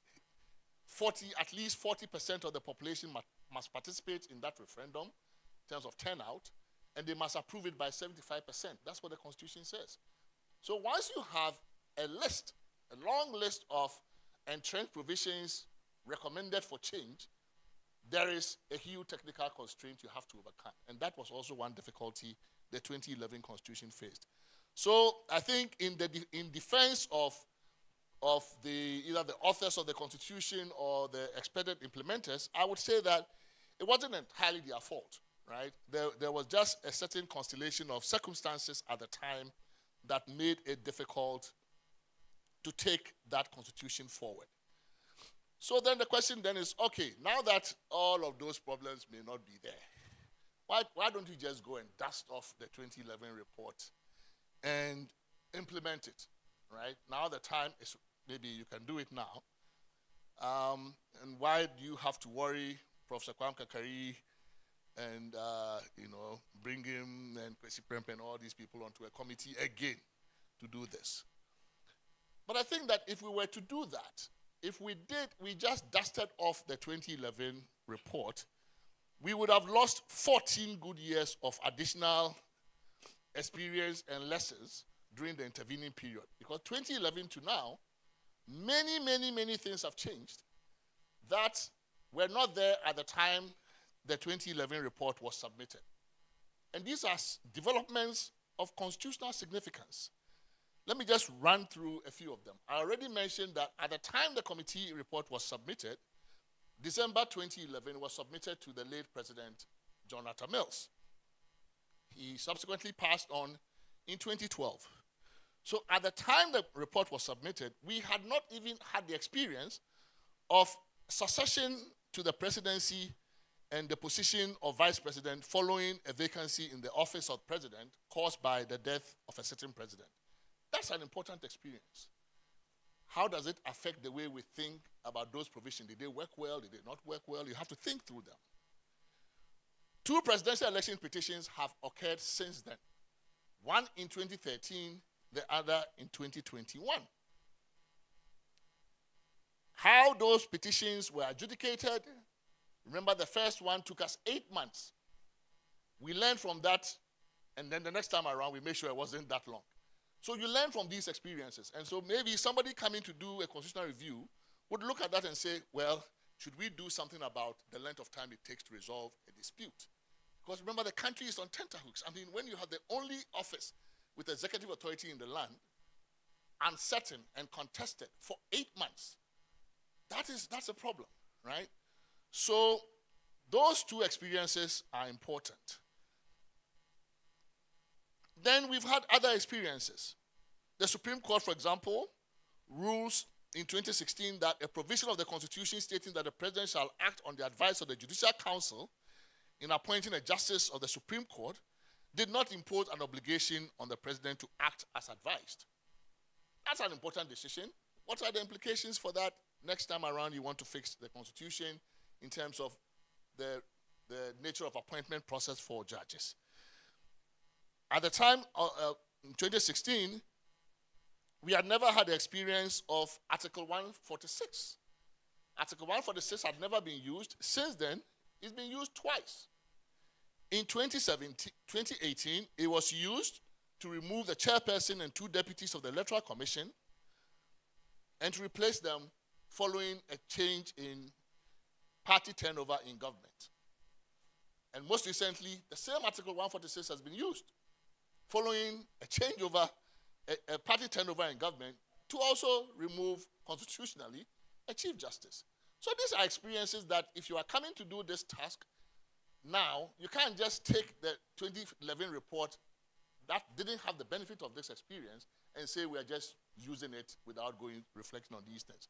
At least 40% of the population must participate in that referendum in terms of turnout, and they must approve it by 75%. That's what the Constitution says. So once you have a long list of entrenched provisions recommended for change, there is a huge technical constraint you have to overcome. And that was also one difficulty the 2011 Constitution faced. So I think in defense of of either the authors of the Constitution or the expected implementers, I would say that it wasn't entirely their fault, right? There was just a certain constellation of circumstances at the time that made it difficult to take that Constitution forward. So then the question then is, okay, now that all of those problems may not be there, why don't you just go and dust off the 2011 report and implement it, right? Now the time is, maybe you can do it now. And why do you have to worry Professor Kwame Kakari and, bring him and Kwesi Prempeh and all these people onto a committee again to do this? But I think that if we were to do that, if we just dusted off the 2011 report, we would have lost 14 good years of additional experience and lessons during the intervening period. Because 2011 to now, many, many, many things have changed that were not there at the time the 2011 report was submitted. And these are developments of constitutional significance. Let me just run through a few of them. I already mentioned that at the time the committee report was submitted, December 2011 was submitted to the late President John Atta Mills. He subsequently passed on in 2012. So at the time the report was submitted, we had not even had the experience of succession to the presidency and the position of vice president following a vacancy in the office of president caused by the death of a certain president. That's an important experience. How does it affect the way we think about those provisions? Did they work well? Did they not work well? You have to think through them. 2 presidential election petitions have occurred since then. One in 2013, the other in 2021. How those petitions were adjudicated, remember the first one took us 8 months. We learned from that, and then the next time around, we made sure it wasn't that long. So you learn from these experiences. And so maybe somebody coming to do a constitutional review would look at that and say, well, should we do something about the length of time it takes to resolve a dispute? Because remember, the country is on tenterhooks. I mean, when you have the only office with executive authority in the land, uncertain and contested for 8 months, that's a problem, right? So those 2 experiences are important. Then we've had other experiences. The Supreme Court, for example, rules in 2016 that a provision of the Constitution stating that the President shall act on the advice of the Judicial Council in appointing a justice of the Supreme Court did not impose an obligation on the President to act as advised. That's an important decision. What are the implications for that next time around you want to fix the Constitution in terms of the nature of appointment process for judges? At the time, in 2016, we had never had the experience of Article 146. Article 146 had never been used. Since then, it's been used twice. In 2018, it was used to remove the chairperson and 2 deputies of the Electoral Commission and to replace them following a change in party turnover in government. And most recently, the same Article 146 has been used following a changeover, a party turnover in government, to also remove constitutionally a Chief Justice. So these are experiences that if you are coming to do this task now, you can't just take the 2011 report that didn't have the benefit of this experience and say we are just using it without reflecting on these things.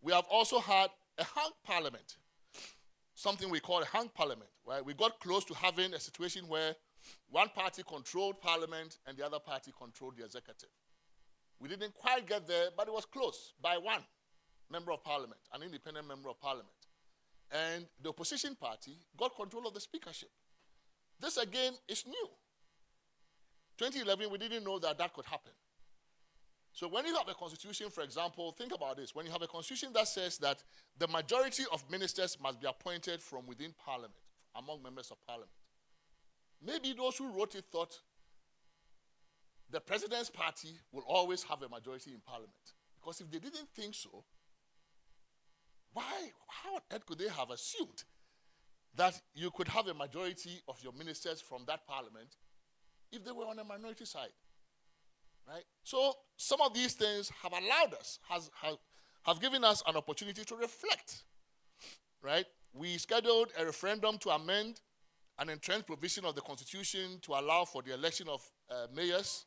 We have also had a hung parliament, something we call a hung parliament, where we got close to having a situation where one party controlled parliament and the other party controlled the executive. We didn't quite get there, but it was close by one member of parliament, an independent member of parliament. And the opposition party got control of the speakership. This again is new. 2011, we didn't know that could happen. So when you have a constitution, for example, think about this. When you have a constitution that says that the majority of ministers must be appointed from within parliament, among members of parliament, maybe those who wrote it thought the president's party will always have a majority in parliament. Because if they didn't think so, how on earth could they have assumed that you could have a majority of your ministers from that parliament if they were on a minority side? right? So some of these things have allowed us, have given us an opportunity to reflect, right? We scheduled a referendum to amend an entrenched provision of the Constitution to allow for the election of mayors,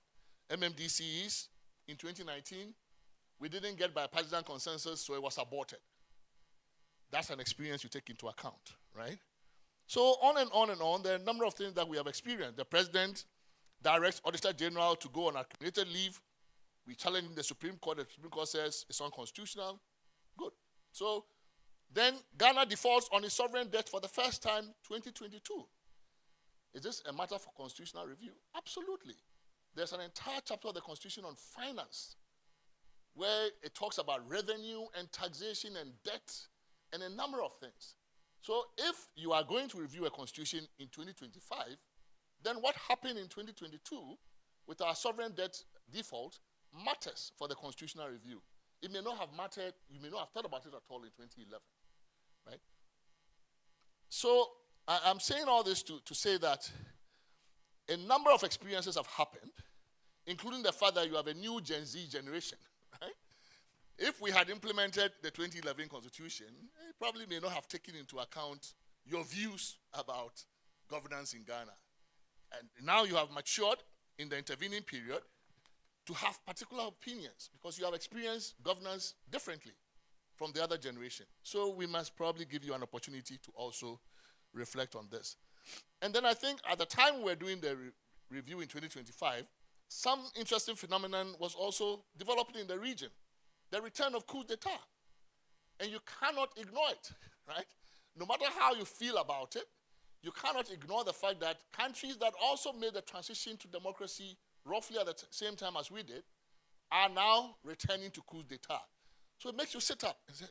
MMDCEs, in 2019. We didn't get bipartisan consensus, so it was aborted. That's an experience you take into account, right? So on and on and on, there are a number of things that we have experienced. The president directs Auditor General to go on accumulated leave. We challenge the Supreme Court. The Supreme Court says it's unconstitutional. Good. So then Ghana defaults on its sovereign debt for the first time, 2022. Is this a matter for constitutional review? Absolutely. There's an entire chapter of the Constitution on finance where it talks about revenue and taxation and debt and a number of things. So if you are going to review a constitution in 2025, then what happened in 2022 with our sovereign debt default matters for the constitutional review. It may not have mattered, you may not have thought about it at all in 2011, right? So I'm saying all this to say that a number of experiences have happened, including the fact that you have a new Gen Z generation, right? If we had implemented the 2011 constitution, it probably may not have taken into account your views about governance in Ghana. And now you have matured in the intervening period to have particular opinions because you have experienced governance differently from the other generation. So we must probably give you an opportunity to also reflect on this. And then I think at the time we're doing the review in 2025, some interesting phenomenon was also developing in the region. The return of coup d'etat. And you cannot ignore it, right? No matter how you feel about it, you cannot ignore the fact that countries that also made the transition to democracy roughly at the same time as we did are now returning to coup d'etat. So it makes you sit up and say,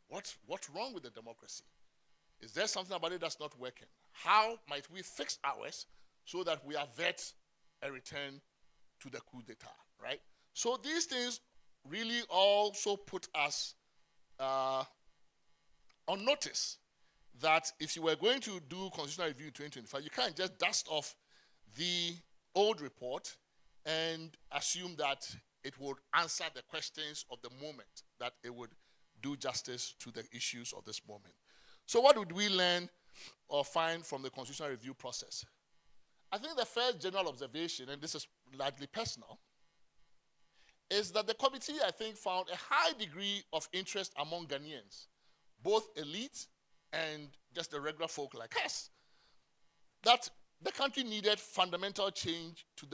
what's wrong with the democracy? Is there something about it that's not working? How might we fix ours so that we avert a return to the coup d'etat, right? So these things really also put us on notice that if you were going to do constitutional review in 2025, you can't just dust off the old report and assume that it would answer the questions of the moment, that it would do justice to the issues of this moment. So what did we learn or find from the constitutional review process? I think the first general observation, and this is largely personal, is that the committee, I think, found a high degree of interest among Ghanaians, both elite and just the regular folk like us, that the country needed fundamental change to the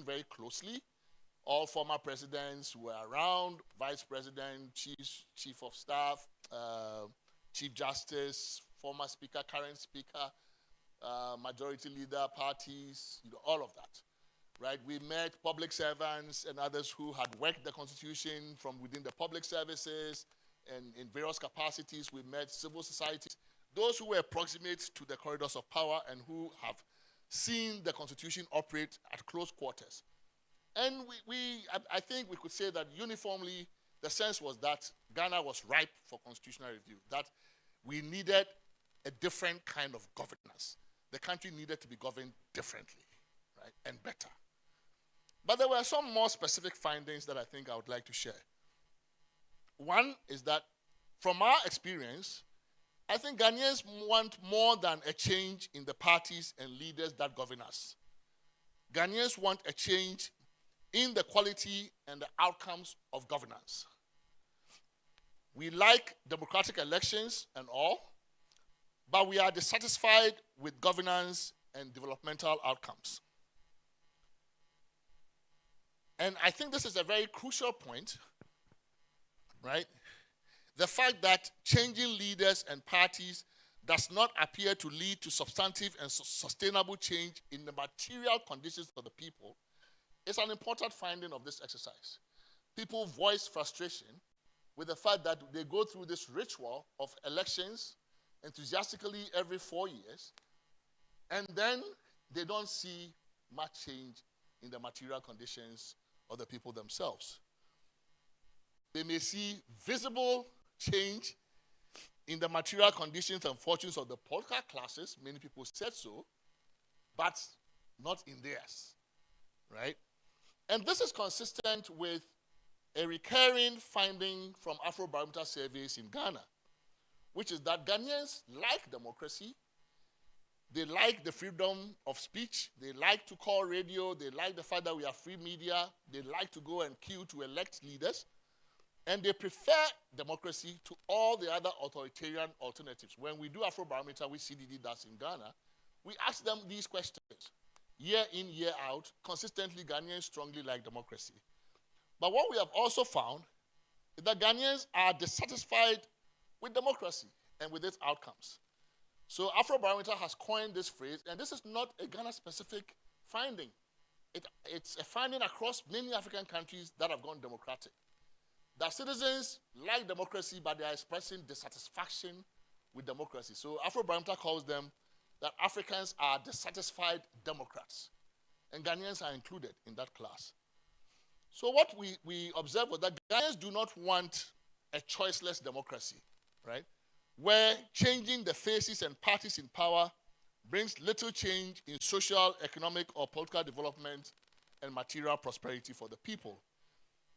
very closely. All former presidents were around, vice president, chief of staff, chief justice, former speaker, current speaker, majority leader, parties, all of that, right? We met public servants and others who had worked the constitution from within the public services and in various capacities. We met civil society, those who were proximate to the corridors of power and who have seen the constitution operate at close quarters. And I think we could say that uniformly, the sense was that Ghana was ripe for constitutional review, that we needed a different kind of governance. The country needed to be governed differently, right, and better. But there were some more specific findings that I think I would like to share. One is that from our experience, I think Ghanaians want more than a change in the parties and leaders that govern us. Ghanaians want a change in the quality and the outcomes of governance. We like democratic elections and all, but we are dissatisfied with governance and developmental outcomes. And I think this is a very crucial point, right? The fact that changing leaders and parties does not appear to lead to substantive and sustainable change in the material conditions of the people is an important finding of this exercise. People voice frustration with the fact that they go through this ritual of elections enthusiastically every 4 years, and then they don't see much change in the material conditions of the people themselves. They may see visible change in the material conditions and fortunes of the political classes, many people said so, but not in theirs, right? And this is consistent with a recurring finding from Afrobarometer surveys in Ghana, which is that Ghanaians like democracy, they like the freedom of speech, they like to call radio, they like the fact that we have free media, they like to go and queue to elect leaders, and they prefer democracy to all the other authoritarian alternatives. When we do Afrobarometer, which CDD does in Ghana, we ask them these questions. Year in, year out, consistently Ghanaians strongly like democracy. But what we have also found is that Ghanaians are dissatisfied with democracy and with its outcomes. So Afrobarometer has coined this phrase, and this is not a Ghana-specific finding. It's a finding across many African countries that have gone democratic. That citizens like democracy, but they are expressing dissatisfaction with democracy. So Afrobarometer calls them that Africans are dissatisfied Democrats, and Ghanaians are included in that class. So what we observed was that Ghanaians do not want a choiceless democracy, right? Where changing the faces and parties in power brings little change in social, economic, or political development and material prosperity for the people.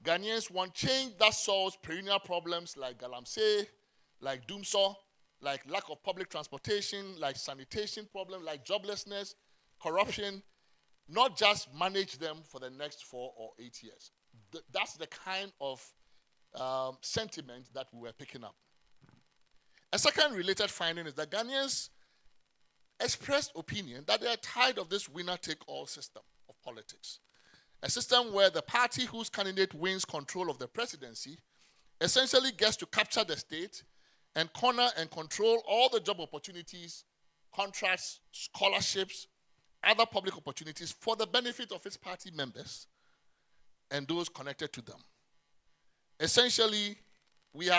Ghanaians want change that solves perennial problems like galamsey, like doomsor, like lack of public transportation, like sanitation problem, like joblessness, corruption, not just manage them for the next 4 or 8 years. That's the kind of sentiment that we were picking up. A second related finding is that Ghanaians expressed opinion that they are tired of this winner-take-all system of politics. A system where the party whose candidate wins control of the presidency essentially gets to capture the state and corner and control all the job opportunities, contracts, scholarships, other public opportunities for the benefit of its party members and those connected to them. Essentially, we've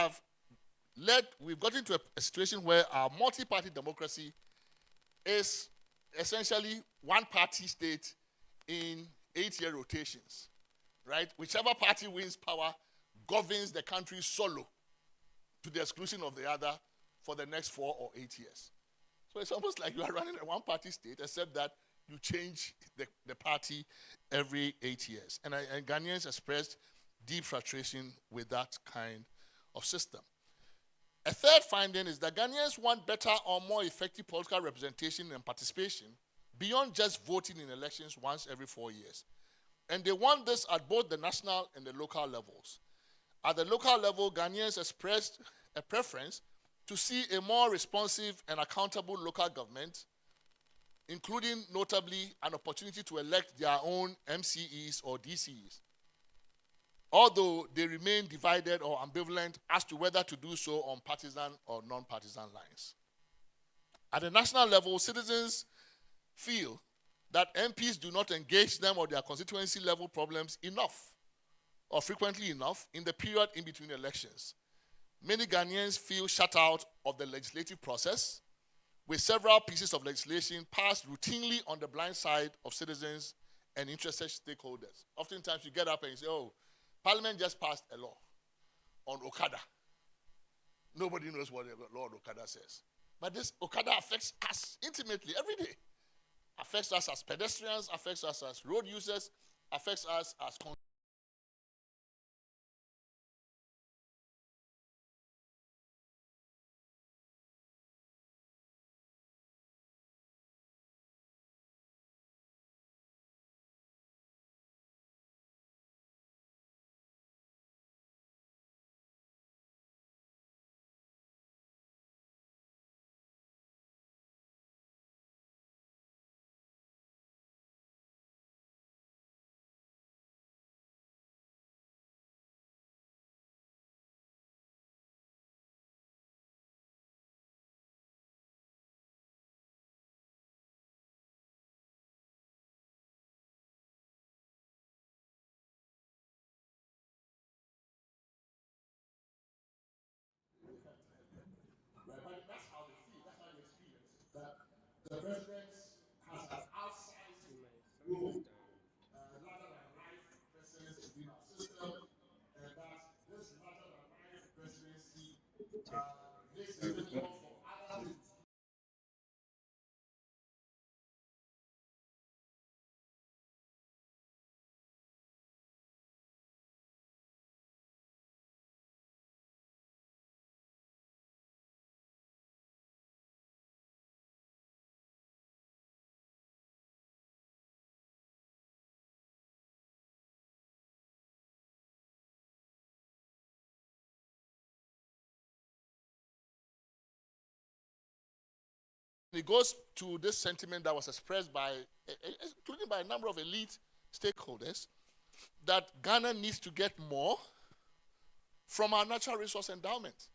gotten to a situation where our multi-party democracy is essentially one-party state in 8-year rotations, right? Whichever party wins power governs the country solo to the exclusion of the other for the next 4 or 8 years. So it's almost like you are running a one-party state, except that you change the party every 8 years. And Ghanaians expressed deep frustration with that kind of system. A third finding is that Ghanaians want better or more effective political representation and participation beyond just voting in elections once every 4 years. And they want this at both the national and the local levels. At the local level, Ghanaians expressed a preference to see a more responsive and accountable local government, including notably an opportunity to elect their own MCEs or DCEs, although they remain divided or ambivalent as to whether to do so on partisan or non-partisan lines. At the national level, citizens feel that MPs do not engage them or their constituency level problems enough or frequently enough in the period in between elections. Many Ghanaians feel shut out of the legislative process, with several pieces of legislation passed routinely on the blind side of citizens and interested stakeholders. Oftentimes you get up and you say, oh, Parliament just passed a law on Okada. Nobody knows what the law on Okada says. But this Okada affects us intimately every day. Affects us as pedestrians, affects us as road users, affects us as consumers. the president has an outsized role, larger than life presence within our system, and that this larger than life presidency makes it difficult for others to. It goes to this sentiment that was expressed by, including by a number of elite stakeholders, that Ghana needs to get more from our natural resource endowment.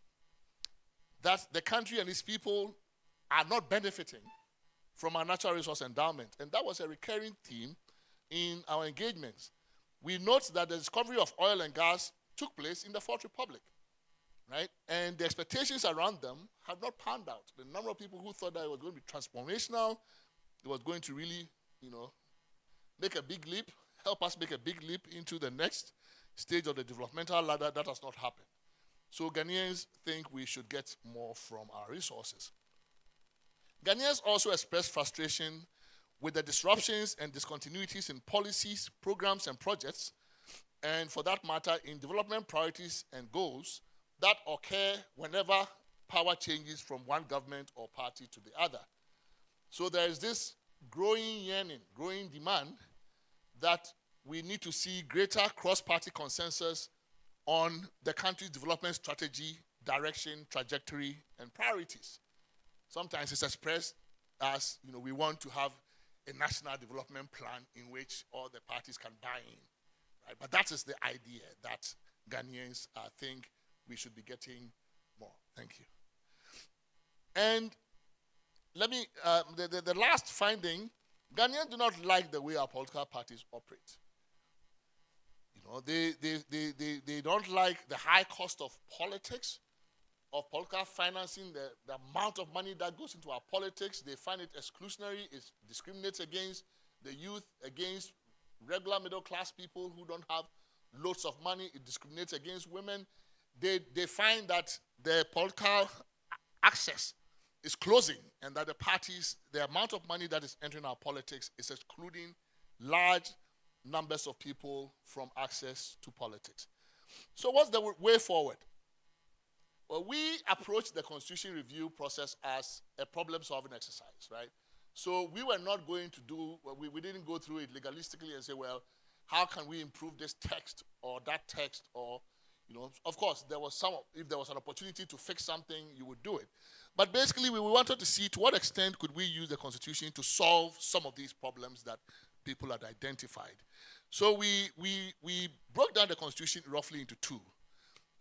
That the country and its people are not benefiting from our natural resource endowment. And that was a recurring theme in our engagements. We note that the discovery of oil and gas took place in the Fourth Republic, right? And the expectations around them have not panned out. The number of people who thought that it was going to be transformational, it was going to really, make a big leap, help us make a big leap into the next stage of the developmental ladder, that has not happened. So Ghanaians think we should get more from our resources. Ghanaians also expressed frustration with the disruptions and discontinuities in policies, programs, and projects, and for that matter, in development priorities and goals that occur whenever power changes from one government or party to the other. So there is this growing yearning, growing demand that we need to see greater cross-party consensus on the country's development strategy, direction, trajectory, and priorities. Sometimes it's expressed as, we want to have a national development plan in which all the parties can buy in. Right? But that is the idea that Ghanaians think we should be getting more. Thank you. And let me, the last finding, Ghanaians do not like the way our political parties operate. They don't like the high cost of politics, of political financing, the amount of money that goes into our politics. They find it exclusionary. It discriminates against the youth, against regular middle-class people who don't have loads of money. It discriminates against women. They find that the political access is closing and that the parties, the amount of money that is entering our politics is excluding large numbers of people from access to politics. So what's the way forward? Well, we approached the constitution review process as a problem-solving exercise, right? So we were not going to do, we didn't go through it legalistically and say, well, how can we improve this text or that text or, of course, if there was an opportunity to fix something, you would do it. But basically, we wanted to see to what extent could we use the Constitution to solve some of these problems that people had identified. So we broke down the Constitution roughly into two,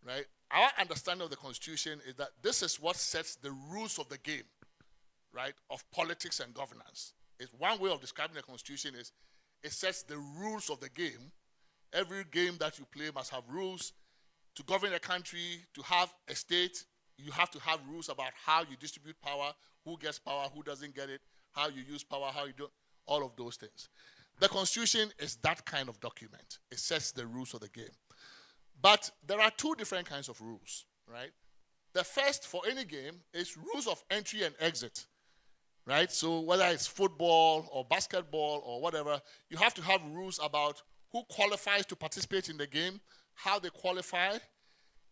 right? Our understanding of the Constitution is that this is what sets the rules of the game, right, of politics and governance. It's one way of describing the Constitution is it sets the rules of the game. Every game that you play must have rules. To govern a country, to have a state, you have to have rules about how you distribute power, who gets power, who doesn't get it, how you use power, how you do all of those things. The Constitution is that kind of document. It sets the rules of the game. But there are two different kinds of rules, right? The first for any game is rules of entry and exit, right? So whether it's football or basketball or whatever, you have to have rules about who qualifies to participate in the game, how they qualify,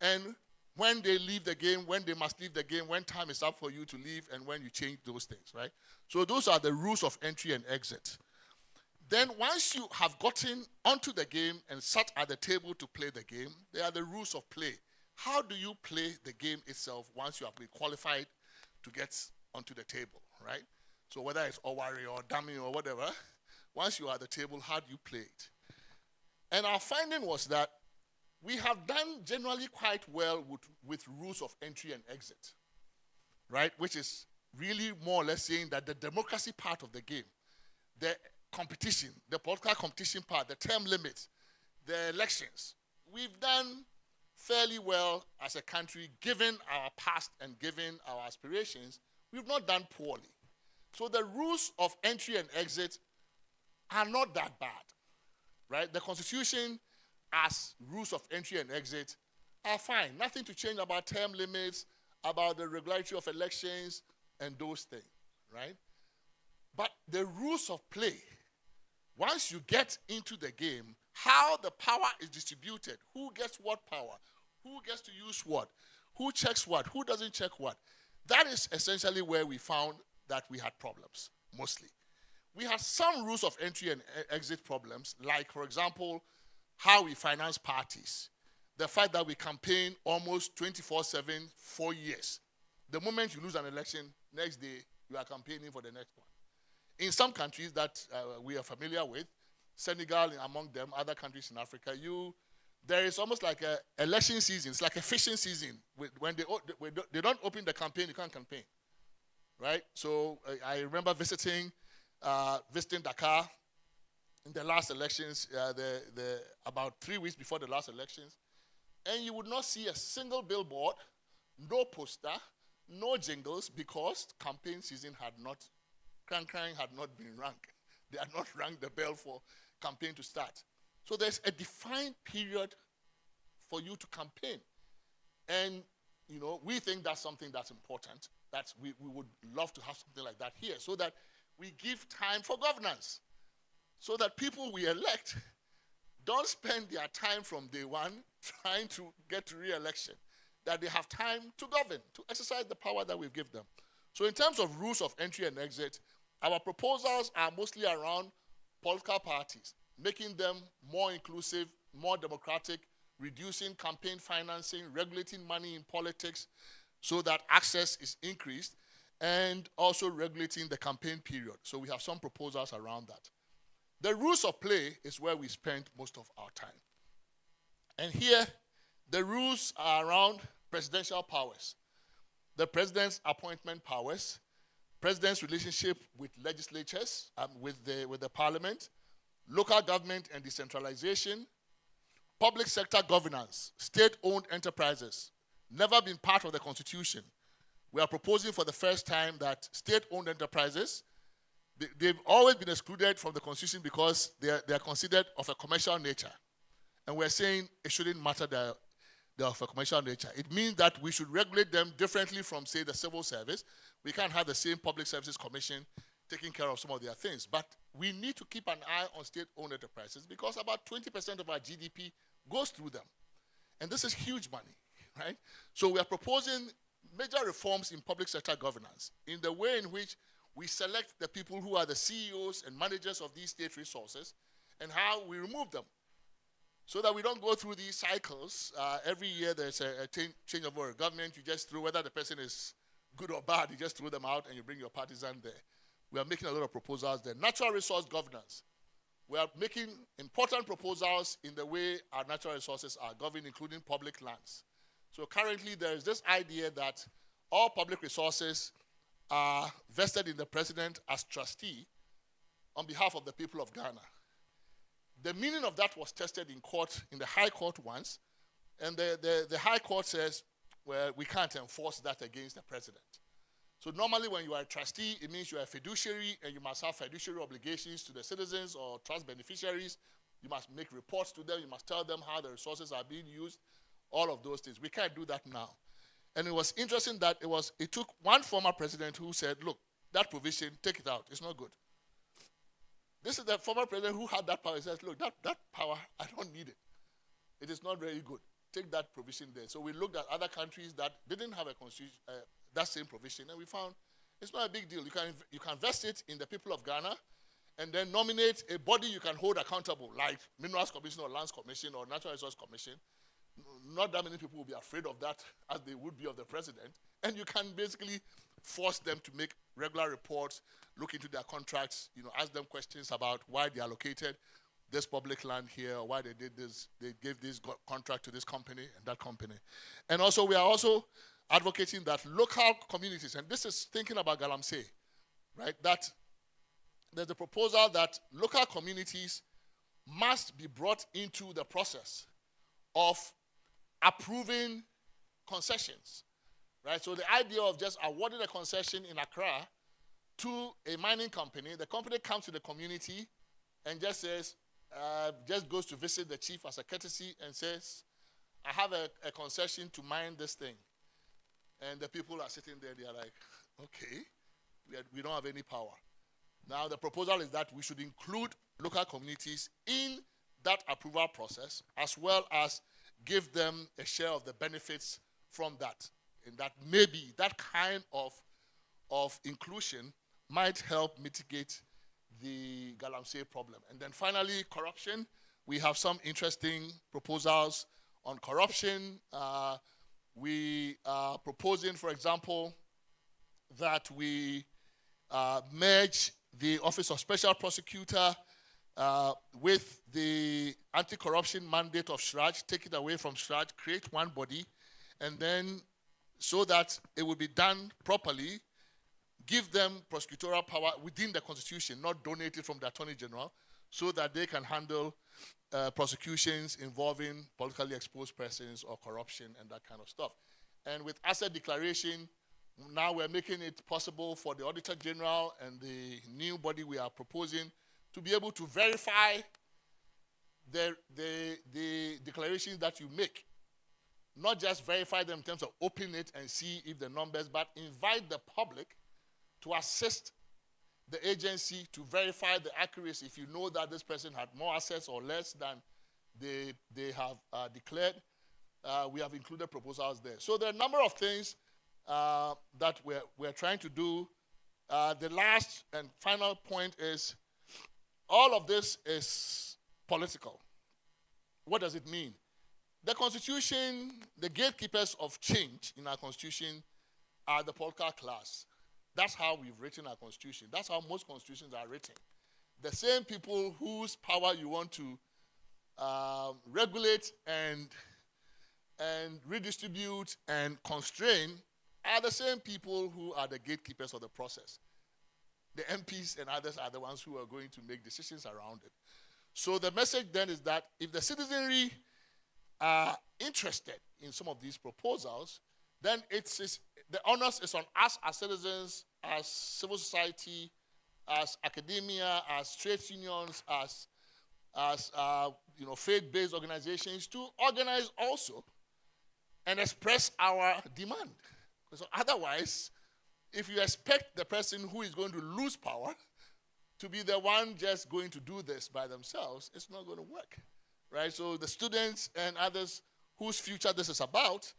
and when they leave the game, when they must leave the game, when time is up for you to leave, and when you change those things, right? So those are the rules of entry and exit. Then once you have gotten onto the game and sat at the table to play the game, there are the rules of play. How do you play the game itself once you have been qualified to get onto the table, right? So whether it's Owari or dummy or whatever, once you are at the table, how do you play it? And our finding was that we have done generally quite well with rules of entry and exit, right? Which is really more or less saying that the democracy part of the game, the competition, the political competition part, the term limits, the elections, we've done fairly well as a country given our past and given our aspirations. We've not done poorly. So the rules of entry and exit are not that bad, right? The Constitution as rules of entry and exit are fine. Nothing to change about term limits, about the regularity of elections, and those things, right? But the rules of play, once you get into the game, how the power is distributed, who gets what power, who gets to use what, who checks what, who doesn't check what, that is essentially where we found that we had problems, mostly. We had some rules of entry and exit problems, like, for example, how we finance parties. The fact that we campaign almost 24/7 for years. The moment you lose an election, next day, you are campaigning for the next one. In some countries that we are familiar with, Senegal among them, other countries in Africa, there is almost like an election season. It's like a fishing season. When they don't open the campaign, you can't campaign, right? So I remember visiting Dakar in the last elections, about 3 weeks before the last elections, and you would not see a single billboard, no poster, no jingles, because campaign season had not been rung. They had not rung the bell for campaign to start. So there's a defined period for you to campaign. And, we think that's something that's important, that we would love to have something like that here, so that we give time for governance, so that people we elect don't spend their time from day one trying to get to re-election, that they have time to govern, to exercise the power that we've given them. So in terms of rules of entry and exit, our proposals are mostly around political parties, making them more inclusive, more democratic, reducing campaign financing, regulating money in politics so that access is increased, and also regulating the campaign period. So we have some proposals around that. The rules of play is where we spend most of our time. And here, the rules are around presidential powers, the president's appointment powers, president's relationship with legislatures, with the parliament, local government and decentralization, public sector governance, state-owned enterprises, never been part of the Constitution. We are proposing for the first time that state-owned enterprises, they've always been excluded from the Constitution because they are considered of a commercial nature. And we're saying it shouldn't matter they're of a commercial nature. It means that we should regulate them differently from, say, the civil service. We can't have the same Public Services Commission taking care of some of their things. But we need to keep an eye on state-owned enterprises because about 20% of our GDP goes through them. And this is huge money, right? So we are proposing major reforms in public sector governance in the way in which we select the people who are the CEOs and managers of these state resources and how we remove them so that we don't go through these cycles. Every year there's a change of a government. You just throw, whether the person is good or bad, you just throw them out and you bring your partisan there. We are making a lot of proposals there. Natural resource governance. We are making important proposals in the way our natural resources are governed, including public lands. So currently there is this idea that all public resources are vested in the president as trustee on behalf of the people of Ghana. The meaning of that was tested in court, in the High Court once, and the High Court says, well, we can't enforce that against the president. So normally when you are a trustee, it means you are a fiduciary and you must have fiduciary obligations to the citizens or trust beneficiaries. You must make reports to them. You must tell them how the resources are being used, all of those things. We can't do that now. And it was interesting that it took one former president who said, look, that provision, take it out. It's not good. This is the former president who had that power. He says, look, that power, I don't need it. It is not very good. Take that provision there. So we looked at other countries that didn't have a constitution, that same provision, and we found it's not a big deal. You can vest it in the people of Ghana and then nominate a body you can hold accountable, like Minerals Commission or Lands Commission or Natural Resource Commission. Not that many people will be afraid of that as they would be of the president. And you can basically force them to make regular reports, look into their contracts, ask them questions about why they allocated this public land here, or why they did this, they gave this contract to this company and that company. And also, we are also advocating that local communities, and this is thinking about Galamsey, right? That there's a proposal that local communities must be brought into the process of approving concessions, right? So the idea of just awarding a concession in Accra to a mining company. The company comes to the community and just says, just goes to visit the chief as a courtesy and says, I have a concession to mine this thing. And the people are sitting there, they are like, okay, we don't have any power. Now the proposal is that we should include local communities in that approval process, as well as give them a share of the benefits from that. And that maybe that kind of inclusion might help mitigate the Galamsey problem. And then finally, corruption. We have some interesting proposals on corruption. We are proposing, for example, that we merge the Office of Special Prosecutor with the anti-corruption mandate of SHRAJ, take it away from SHRAJ, create one body, and then so that it will be done properly, give them prosecutorial power within the Constitution, not donated from the Attorney General, so that they can handle prosecutions involving politically exposed persons or corruption and that kind of stuff. And with asset declaration, now we're making it possible for the Auditor General and the new body we are proposing to be able to verify the declarations that you make. Not just verify them in terms of open it and see if the numbers, but invite the public to assist the agency to verify the accuracy. If you know that this person had more assets or less than they have declared, we have included proposals there. So there are a number of things that we're trying to do. The last and final point is all of this is political. What does it mean? The Constitution, the gatekeepers of change in our Constitution are the political class. That's how we've written our Constitution. That's how most constitutions are written. The same people whose power you want to regulate and redistribute and constrain are the same people who are the gatekeepers of the process. The MPs and others are the ones who are going to make decisions around it. So the message then is that if the citizenry are interested in some of these proposals, then the onus is on us as citizens, as civil society, as academia, as trade unions, as faith-based organizations to organize also and express our demand. So otherwise, if you expect the person who is going to lose power to be the one just going to do this by themselves, it's not going to work, right? So the students and others whose future this is about,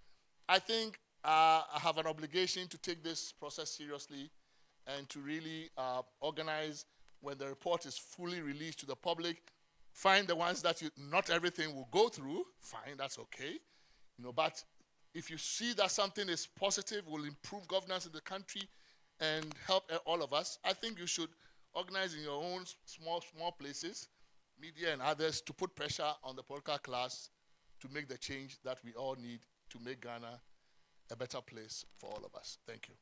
I think have an obligation to take this process seriously and to really organize when the report is fully released to the public. Find the ones that not everything will go through, fine, that's okay. But if you see that something is positive, will improve governance in the country and help all of us, I think you should organize in your own small places, media and others, to put pressure on the political class to make the change that we all need to make Ghana a better place for all of us. Thank you.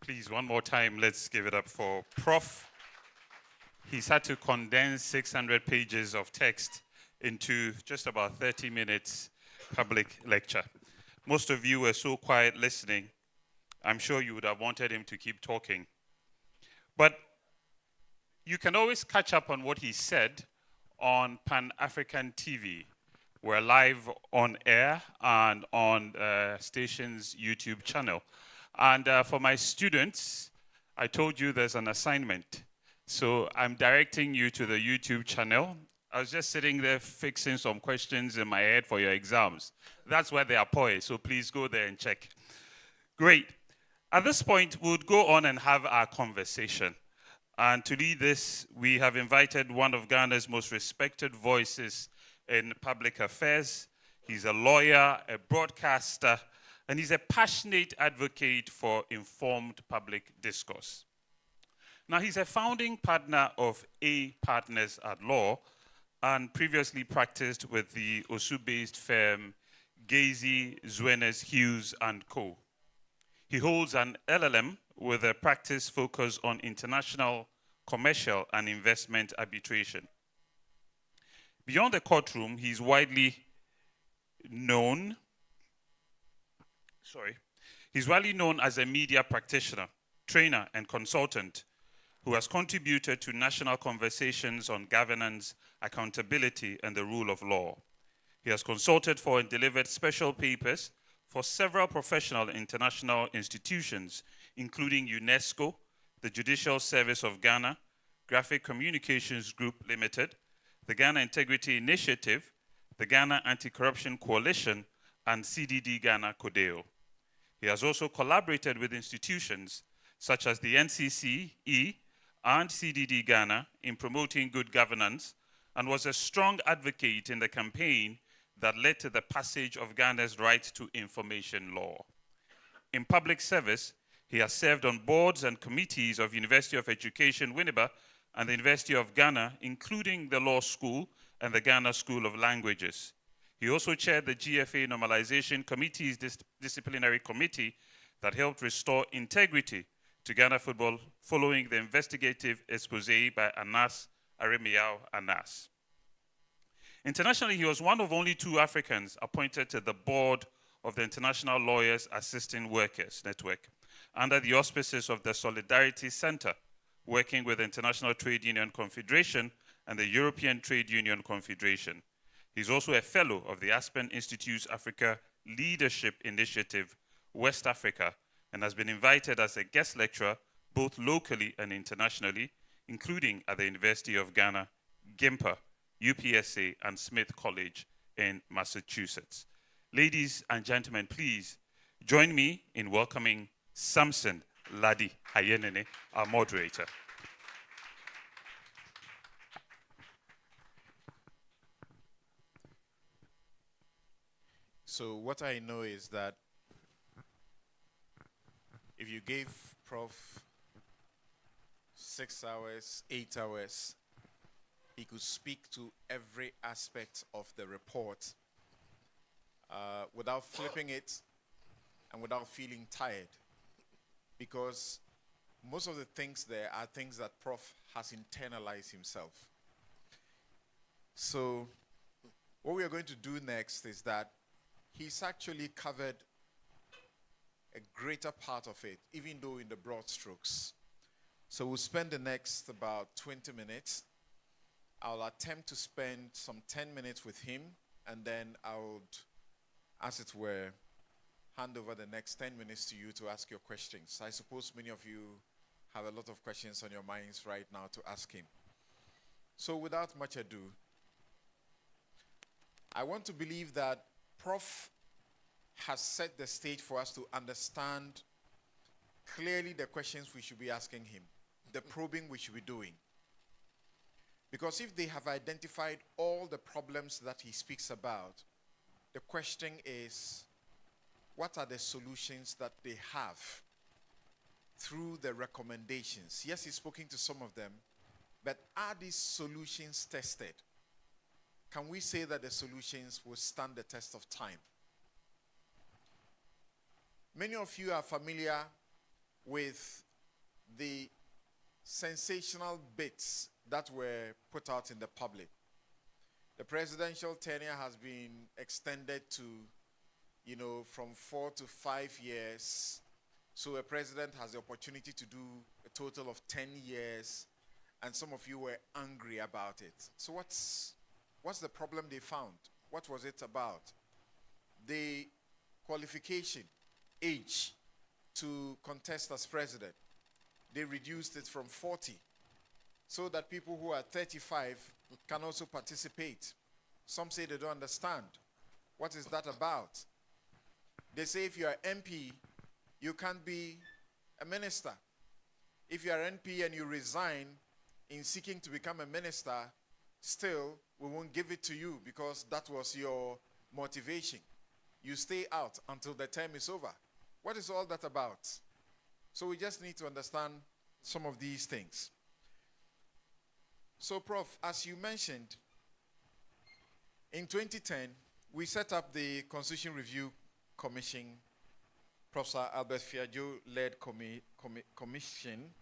Please, one more time, let's give it up for Prof. He's had to condense 600 pages of text into just about 30 minutes public lecture. Most of you were so quiet listening, I'm sure you would have wanted him to keep talking. But you can always catch up on what he said on Pan-African TV. We're live on air and on station's YouTube channel. And for my students, I told you there's an assignment. So I'm directing you to the YouTube channel. I was just sitting there fixing some questions in my head for your exams. That's where they are poised, so please go there and check. Great. At this point, we'll go on and have our conversation. And to lead this, we have invited one of Ghana's most respected voices in public affairs. He's a lawyer, a broadcaster, and he's a passionate advocate for informed public discourse. Now, he's a founding partner of A Partners at Law and previously practiced with the Osu-based firm Gazy, Zuenes, Hughes & Co. He holds an LLM with a practice focus on international, commercial, and investment arbitration. Beyond the courtroom, he's widely known as a media practitioner, trainer, and consultant who has contributed to national conversations on governance, accountability, and the rule of law. He has consulted for and delivered special papers for several professional international institutions, including UNESCO, the Judicial Service of Ghana, Graphic Communications Group Limited, the Ghana Integrity Initiative, the Ghana Anti-Corruption Coalition, and CDD Ghana CODEO. He has also collaborated with institutions such as the NCCE and CDD Ghana in promoting good governance, and was a strong advocate in the campaign that led to the passage of Ghana's right to information law. In public service, he has served on boards and committees of University of Education, Winneba, and the University of Ghana, including the Law School and the Ghana School of Languages. He also chaired the GFA Normalization Committee's disciplinary committee that helped restore integrity to Ghana football following the investigative expose by Anas Aremiao Anas. Internationally, he was one of only 2 Africans appointed to the board of the International Lawyers Assisting Workers Network under the auspices of the Solidarity Center, working with the International Trade Union Confederation and the European Trade Union Confederation. He's also a fellow of the Aspen Institute's Africa Leadership Initiative, West Africa, and has been invited as a guest lecturer both locally and internationally, including at the University of Ghana, GIMPA, UPSA, and Smith College in Massachusetts. Ladies and gentlemen, please join me in welcoming Samson Ladi Ayenene, our moderator. So what I know is that if you gave Prof 6 hours, 8 hours, he could speak to every aspect of the report without flipping it and without feeling tired. Because most of the things there are things that Prof has internalized himself. So what we are going to do next is that he's actually covered a greater part of it, even though in the broad strokes. So we'll spend the next about 20 minutes. I'll attempt to spend some 10 minutes with him, and then I would, as it were, hand over the next 10 minutes to you to ask your questions. I suppose many of you have a lot of questions on your minds right now to ask him. So without much ado, I want to believe that Prof has set the stage for us to understand clearly the questions we should be asking him, the probing we should be doing. Because if they have identified all the problems that he speaks about, the question is, what are the solutions that they have through the recommendations? Yes, he's spoken to some of them, but are these solutions tested? Can we say that the solutions will stand the test of time? Many of you are familiar with the sensational bits that were put out in the public. The presidential tenure has been extended to, from 4 to 5 years. So a president has the opportunity to do a total of 10 years, and some of you were angry about it. So what's the problem they found? What was it about? The qualification age to contest as president, they reduced it from 40 so that people who are 35 can also participate. Some say they don't understand. What is that about? They say if you are MP, you can't be a minister. If you are MP and you resign in seeking to become a minister, still, we won't give it to you because that was your motivation. You stay out until the term is over. What is all that about? So we just need to understand some of these things. So, Prof, as you mentioned, in 2010, we set up the Constitution Review Commission, Professor Albert Fiajo-led commission.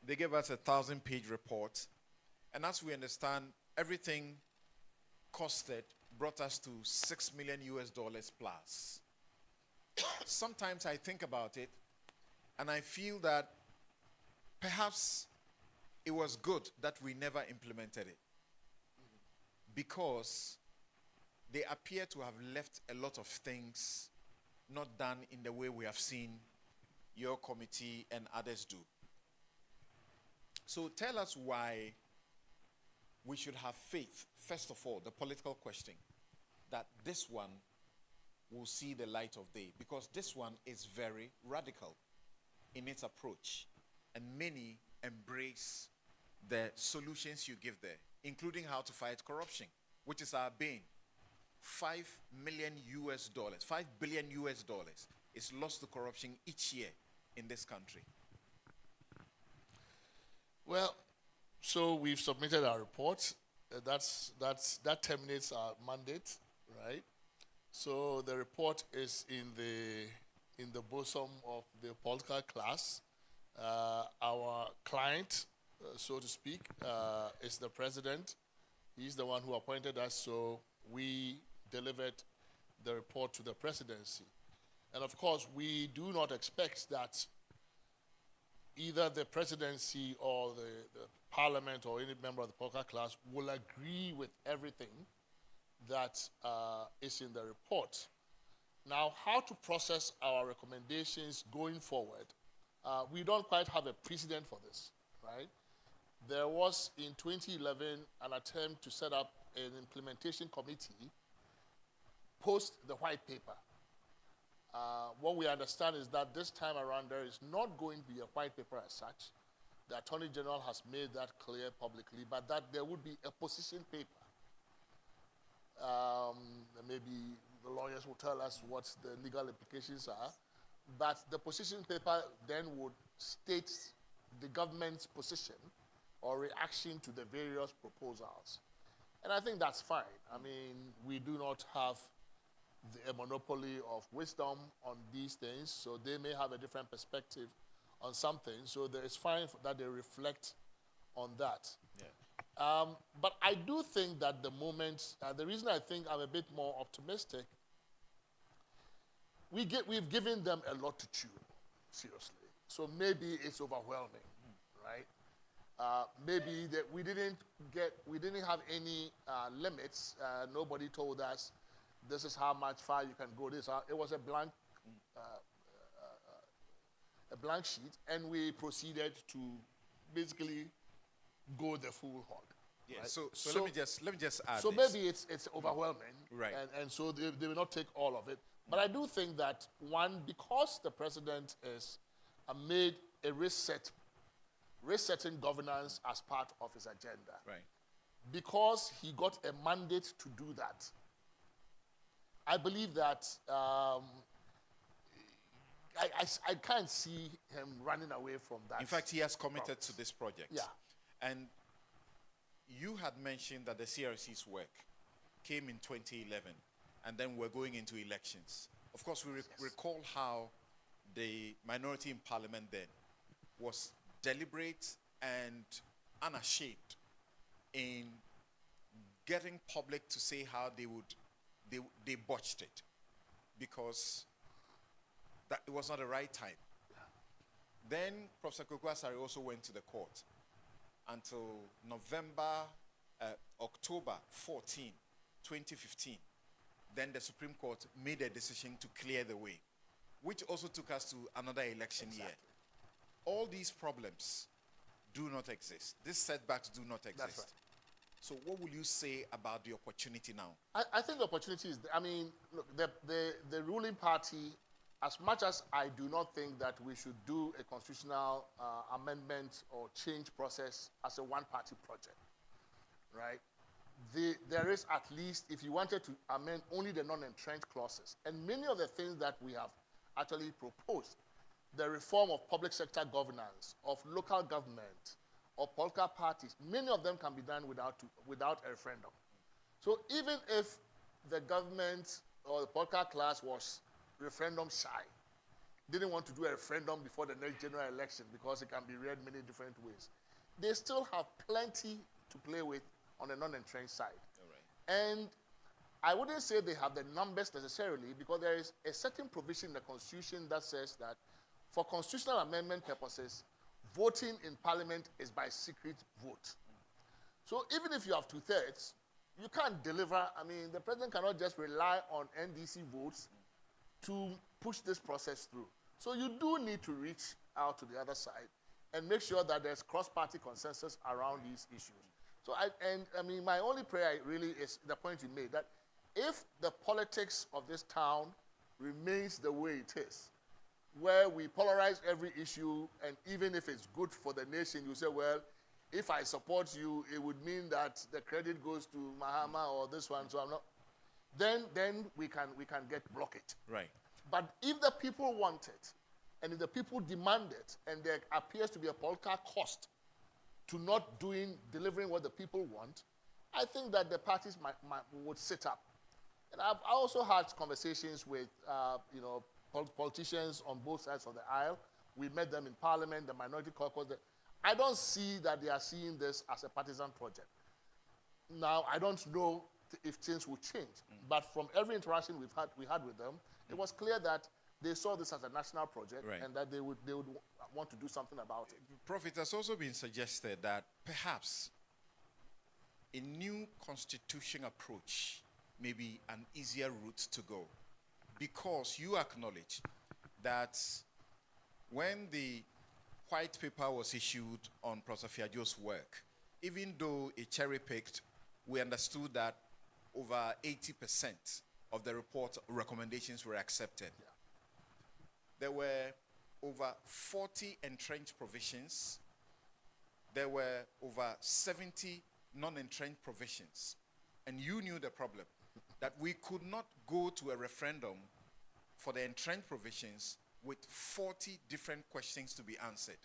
They gave us a 1,000-page report. And as we understand, everything costed brought us to 6 million US dollars plus. Sometimes I think about it and I feel that perhaps it was good that we never implemented it, because they appear to have left a lot of things not done in the way we have seen your committee and others do. So tell us why we should have faith, first of all, the political question, that this one will see the light of day, because this one is very radical in its approach, and many embrace the solutions you give there, including how to fight corruption, which is our bane. 5 million US dollars, 5 billion US dollars is lost to corruption each year in this country. Well, so we've submitted our report. That terminates our mandate, right? So the report is in the bosom of the political class. Our client, so to speak, is the president. He's the one who appointed us, so we delivered the report to the presidency. And of course, we do not expect that either the presidency or the parliament or any member of the political class will agree with everything that is in the report. Now, how to process our recommendations going forward, we don't quite have a precedent for this, right? There was in 2011 an attempt to set up an implementation committee post the white paper. What we understand is that this time around there is not going to be a white paper as such. The Attorney General has made that clear publicly, but that there would be a position paper. Maybe the lawyers will tell us what the legal implications are, but the position paper then would state the government's position or reaction to the various proposals. And I think that's fine. I mean, we do not have a monopoly of wisdom on these things, so they may have a different perspective on something, so it's fine that they reflect on that. Yeah. But I do think that the moment, the reason I think I'm a bit more optimistic, we've given them a lot to chew, seriously. So maybe it's overwhelming, right? Maybe that we didn't have any limits. Nobody told us this is how much far you can go. It was a blank sheet, and we proceeded to basically go the full hog. Yeah. Right? So let me just add. So this. maybe it's overwhelming, right? And so they will not take all of it. But I do think that one, because the president is made a resetting governance as part of his agenda. Right. Because he got a mandate to do that. I believe that I can't see him running away from that. In fact, he has committed to this project. Yeah. And you had mentioned that the CRC's work came in 2011, and then we're going into elections. Of course, we recall how the minority in parliament then was deliberate and unashamed in getting public to say how they botched it, because that it was not the right time. Yeah. Then Professor Kwaku Asare also went to the court until October 14, 2015. Then the Supreme Court made a decision to clear the way, which also took us to another election year. All these problems do not exist. These setbacks do not exist. That's right. So what will you say about the opportunity now? I think the opportunity is, I mean, look, the ruling party, as much as I do not think that we should do a constitutional amendment or change process as a one-party project, right? There is at least, if you wanted to amend only the non-entrenched clauses, and many of the things that we have actually proposed, the reform of public sector governance, of local government, of political parties, many of them can be done without a referendum. So even if the government or the political class was referendum shy, didn't want to do a referendum before the next general election because it can be read many different ways, they still have plenty to play with on the non-entrenched side. And I wouldn't say they have the numbers necessarily, because there is a certain provision in the Constitution that says that for constitutional amendment purposes, voting in Parliament is by secret vote. So even if you have 2/3, you can't deliver. I mean, the president cannot just rely on NDC votes to push this process through. So you do need to reach out to the other side and make sure that there's cross-party consensus around these issues. So I mean, my only prayer really is the point you made, that if the politics of this town remains the way it is, where we polarize every issue, and even if it's good for the nation, you say, well, if I support you, it would mean that the credit goes to Mahama or this one, so I'm not. Then we can block it. Right. But if the people want it, and if the people demand it, and there appears to be a political cost to not delivering what the people want, I think that the parties would sit up. And I've also had conversations with politicians on both sides of the aisle. We met them in Parliament, the Minority Caucus. I don't see that they are seeing this as a partisan project. Now, I don't know if things will change, but from every interaction we had with them, it was clear that they saw this as a national project, right, and that they would want to do something about it. Prof, it has also been suggested that perhaps a new constitution approach may be an easier route to go, because you acknowledge that when the white paper was issued on Professor Fiajo's work, even though it cherry-picked, we understood that over 80% of the report recommendations were accepted. Yeah. There were over 40 entrenched provisions. There were over 70 non-entrenched provisions. And you knew the problem, that we could not go to a referendum for the entrenched provisions with 40 different questions to be answered.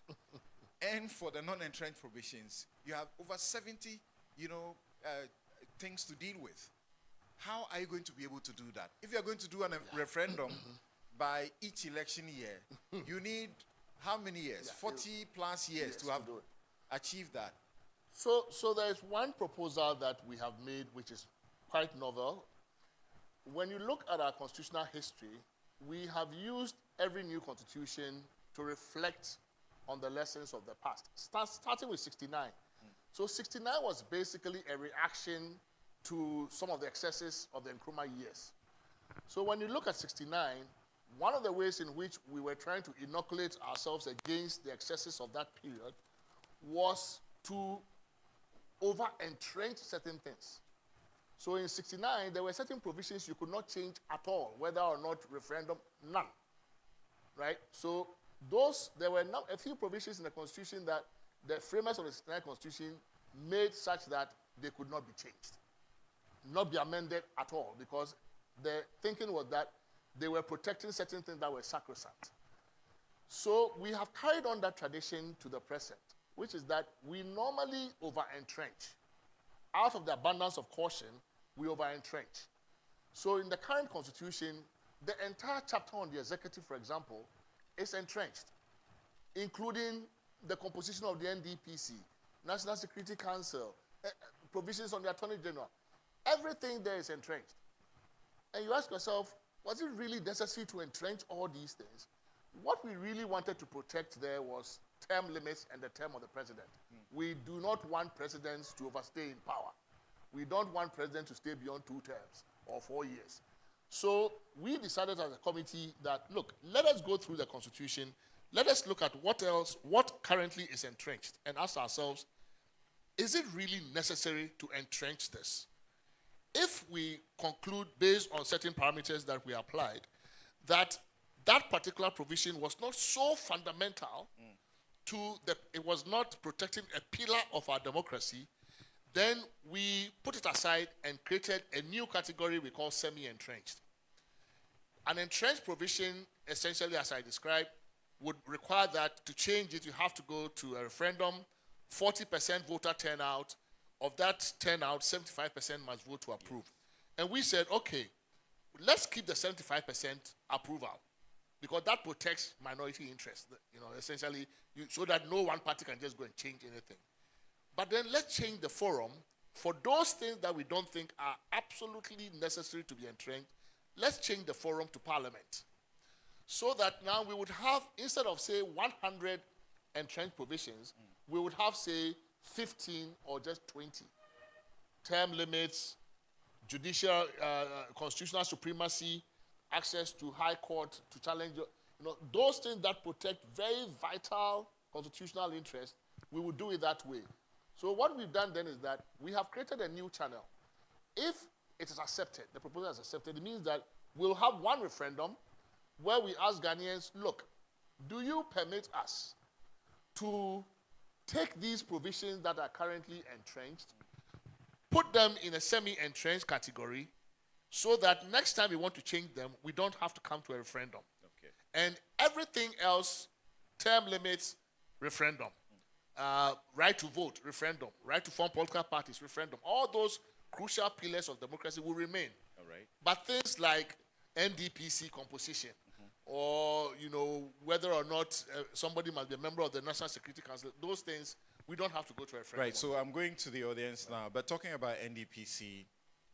And for the non-entrenched provisions, you have over 70, things to deal with. How are you going to be able to do that? If you're going to do a referendum by each election year, you need how many years? 40 plus years to have achieved that. So there is one proposal that we have made which is quite novel. When you look at our constitutional history, we have used every new constitution to reflect on the lessons of the past, starting with 69. So 69 was basically a reaction to some of the excesses of the Nkrumah years. So when you look at 69, one of the ways in which we were trying to inoculate ourselves against the excesses of that period was to over-entrench certain things. So in 69, there were certain provisions you could not change at all, whether or not referendum, none, right? So there were a few provisions in the Constitution that the framers of the 69 Constitution made such that they could not be changed, not be amended at all, because the thinking was that they were protecting certain things that were sacrosanct. So we have carried on that tradition to the present, which is that we normally over-entrench. Out of the abundance of caution, we over-entrench. So in the current constitution, the entire chapter on the executive, for example, is entrenched, including the composition of the NDPC, National Security Council, provisions on the Attorney General. Everything there is entrenched. And you ask yourself, was it really necessary to entrench all these things? What we really wanted to protect there was term limits and the term of the president. We do not want presidents to overstay in power. We don't want presidents to stay beyond 2 terms or 4 years. So we decided as a committee that, look, let us go through the Constitution. Let us look at what currently is entrenched, and ask ourselves, is it really necessary to entrench this? If we conclude, based on certain parameters that we applied, that particular provision was not so fundamental it was not protecting a pillar of our democracy, then we put it aside and created a new category we call semi-entrenched. An entrenched provision, essentially, as I described, would require that to change it, you have to go to a referendum, 40% voter turnout. Of that turnout, 75% must vote to approve. And we said, okay, let's keep the 75% approval, because that protects minority interests, essentially, so that no one party can just go and change anything. But then let's change the forum For those things that we don't think are absolutely necessary to be entrenched, let's change the forum to Parliament. So that now we would have, instead of say 100 entrenched provisions, we would have say 15 or just 20. Term limits, judicial, constitutional supremacy, access to high court to challenge, those things that protect very vital constitutional interests, we will do it that way. So what we've done then is that we have created a new channel. If it is accepted, the proposal is accepted, it means that we'll have one referendum where we ask Ghanaians, look, do you permit us to take these provisions that are currently entrenched, put them in a semi-entrenched category, so that next time we want to change them, we don't have to come to a referendum. Okay. And everything else, term limits, referendum. Right to vote, referendum. Right to form political parties, referendum. All those crucial pillars of democracy will remain. All right. But things like NDPC composition, or whether or not somebody must be a member of the National Security Council, those things, we don't have to go to a referendum. Right, so I'm going to the audience now, but talking about NDPC,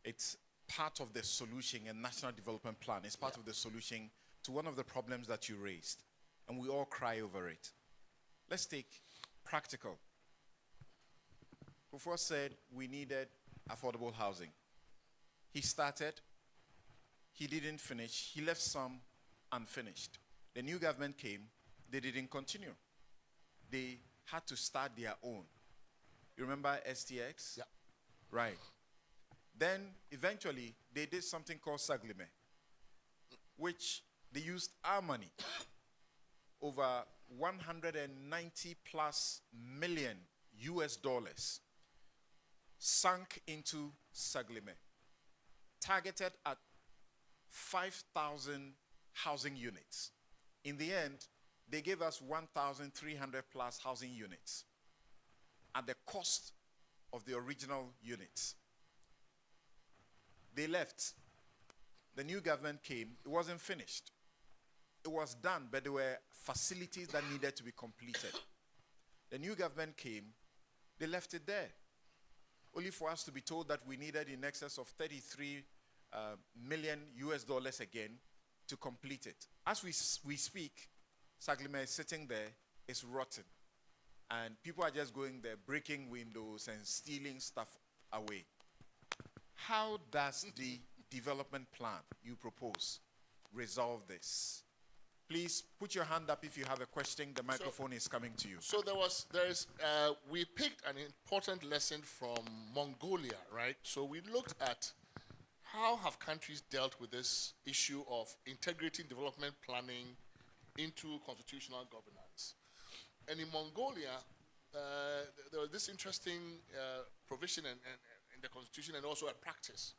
it's part of the solution, a national development plan. It's part of the solution to one of the problems that you raised, and we all cry over it. Let's take practical. Kufuor said we needed affordable housing. He started, he didn't finish, he left some unfinished. The new government came, they didn't continue. They had to start their own. You remember STX? Yeah. Right. Then eventually they did something called Saglime, which they used our money, over 190 plus million US dollars, sunk into Saglime, targeted at 5,000 housing units. In the end, they gave us 1,300 plus housing units at the cost of the original units. They left. The new government came. It wasn't finished. It was done, but there were facilities that needed to be completed. The new government came. They left it there, only for us to be told that we needed in excess of 33 million US dollars again to complete it. As we speak, Saglime is sitting there, it's rotten. And people are just going there, breaking windows and stealing stuff away. How does the development plan you propose resolve this? Please put your hand up if you have a question. The microphone is coming to you. So we picked an important lesson from Mongolia, right? So we looked at how have countries dealt with this issue of integrating development planning into constitutional governance. And in Mongolia, there was this interesting provision in the constitution and also a practice.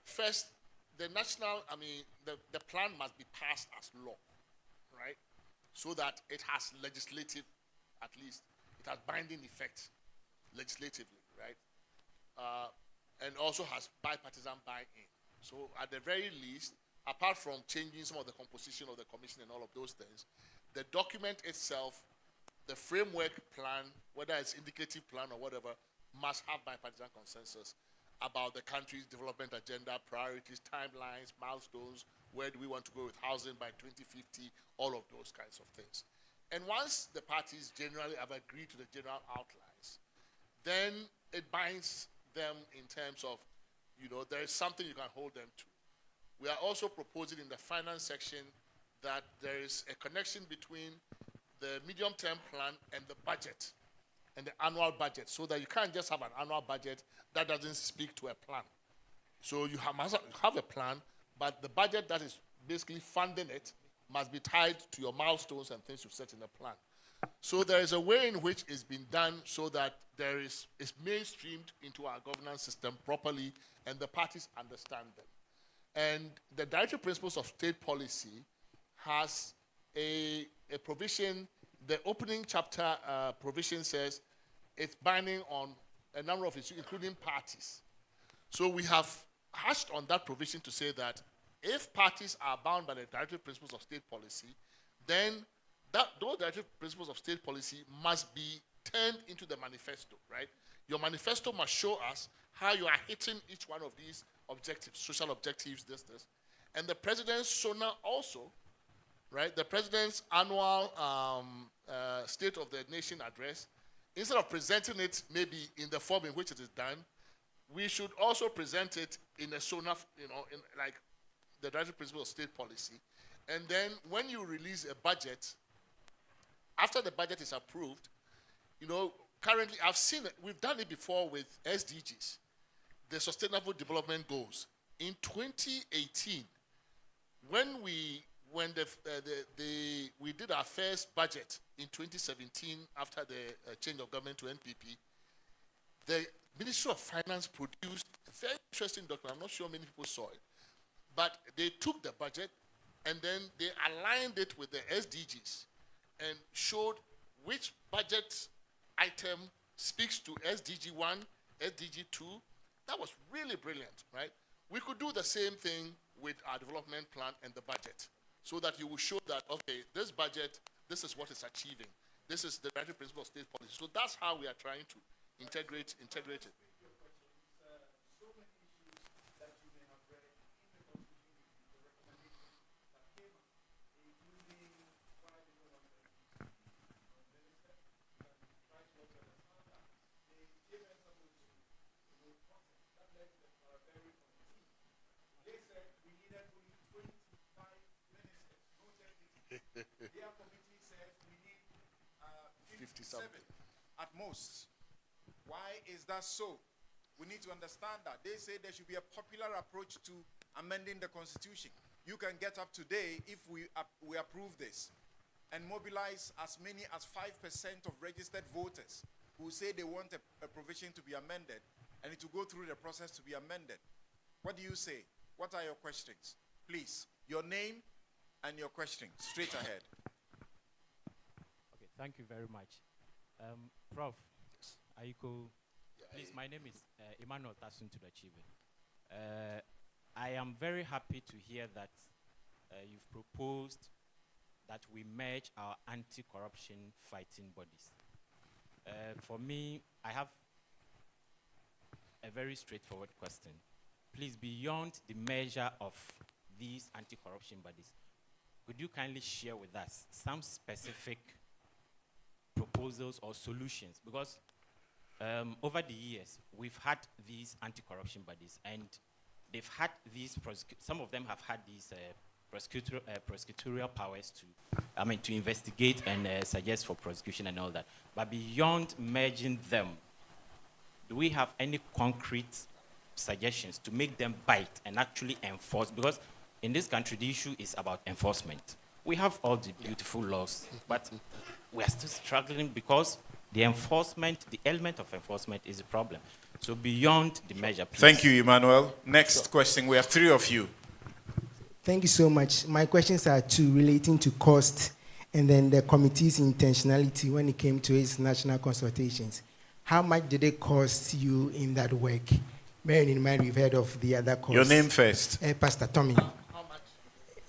First, the plan must be passed as law, right? So that it has legislative, at least, it has binding effect legislatively, right? And also has bipartisan buy-in. So at the very least, apart from changing some of the composition of the commission and all of those things, the document itself, the framework plan, whether it's indicative plan or whatever, must have bipartisan consensus about the country's development agenda, priorities, timelines, milestones, where do we want to go with housing by 2050, all of those kinds of things. And once the parties generally have agreed to the general outlines, then it binds them in terms of, there is something you can hold them to. We are also proposing in the finance section that there is a connection between the medium-term plan and the budget and the annual budget, so that you can't just have an annual budget that doesn't speak to a plan. So you must have a plan, but the budget that is basically funding it must be tied to your milestones and things you've set in the plan. So there is a way in which it's been done so that it's mainstreamed into our governance system properly and the parties understand them. And the Directive Principles of State Policy has a provision, the opening chapter provision says it's binding on a number of issues, including parties. So we have hashed on that provision to say that if parties are bound by the Directive Principles of State Policy, then those Directive Principles of State Policy must be turned into the manifesto, right? Your manifesto must show us how you are hitting each one of these objectives, social objectives, this. And the president's SONA also, right? The president's annual State of the Nation address, instead of presenting it maybe in the form in which it is done, we should also present it in a SONA, in like the directive principle of state policy. And then when you release a budget, after the budget is approved, currently I've seen it, we've done it before with SDGs, the Sustainable Development Goals. In 2018, when we did our first budget in 2017 after the change of government to NPP, the Ministry of Finance produced a very interesting document. I'm not sure many people saw it, but they took the budget and then they aligned it with the SDGs and showed which budget item speaks to SDG 1, SDG 2. That was really brilliant, right? We could do the same thing with our development plan and the budget, so that you will show that, okay, this budget, this is what it's achieving. This is the directive principle of state policy. So that's how we are trying to integrate it. Their committee says we need 57 at most. Why is that so? We need to understand that. They say there should be a popular approach to amending the Constitution. You can get up today if we approve this and mobilize as many as 5% of registered voters who say they want a provision to be amended, and it will go through the process to be amended. What do you say? What are your questions? Please, your name and your questions. Straight ahead. Okay, thank you very much. Prof. Aiko, please, my name is Emmanuel Tasuntudachibe. I am very happy to hear that you've proposed that we merge our anti-corruption fighting bodies. For me, I have a very straightforward question. Please, beyond the measure of these anti-corruption bodies, could you kindly share with us some specific proposals or solutions? Because over the years, we've had these anti-corruption bodies, and they've had these, some of them have had these prosecutorial powers to investigate and suggest for prosecution and all that. But beyond merging them, do we have any concrete suggestions to make them bite and actually enforce? Because in this country, the issue is about enforcement. We have all the beautiful laws, but we are still struggling because the enforcement, the element of enforcement is a problem. So beyond the measure, please. Thank you, Emmanuel. Next question. We have three of you. Thank you so much. My questions are two, relating to cost and then the committee's intentionality when it came to its national consultations. How much did it cost you in that work? Bearing in mind, we've heard of the other costs. Your name first. Pastor Tommy. How much?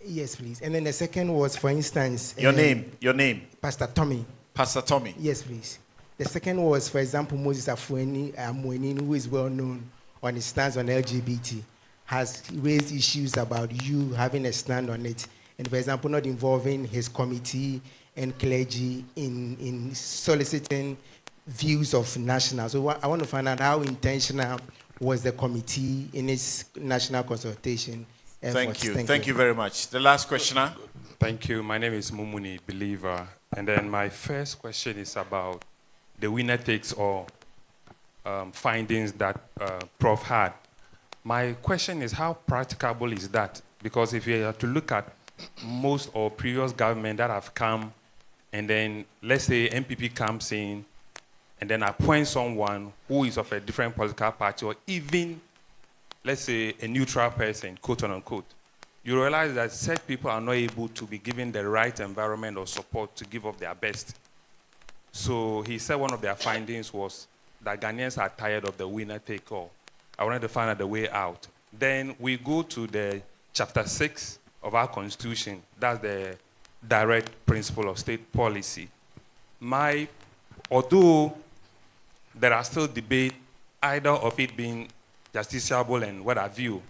Yes, please. And then the second was, for instance... Your name. Pastor Tommy. Pastor Tommy. Yes, please. The second was, for example, Moses Amweni, who is well known on his stance on LGBT, has raised issues about you having a stand on it, and, for example, not involving his committee and clergy in soliciting views of nationals. So I want to find out how intentional was the committee in its national consultation efforts. Thank you. Thank you very much. The last questioner. Thank you. My name is Mumuni Believer. And then my first question is about the winner takes all findings that Prof had. My question is, how practicable is that? Because if you are to look at most or previous government that have come, and then let's say MPP comes in and then appoints someone who is of a different political party, or even, let's say, a neutral person, quote unquote, you realize that such people are not able to be given the right environment or support to give up their best. So he said one of their findings was that Ghanaians are tired of the winner take all. I wanted to find out the way out. Then we go to the chapter 6 of our constitution. That's the direct principle of state policy. Although there are still debate either of it being justiciable and what have you.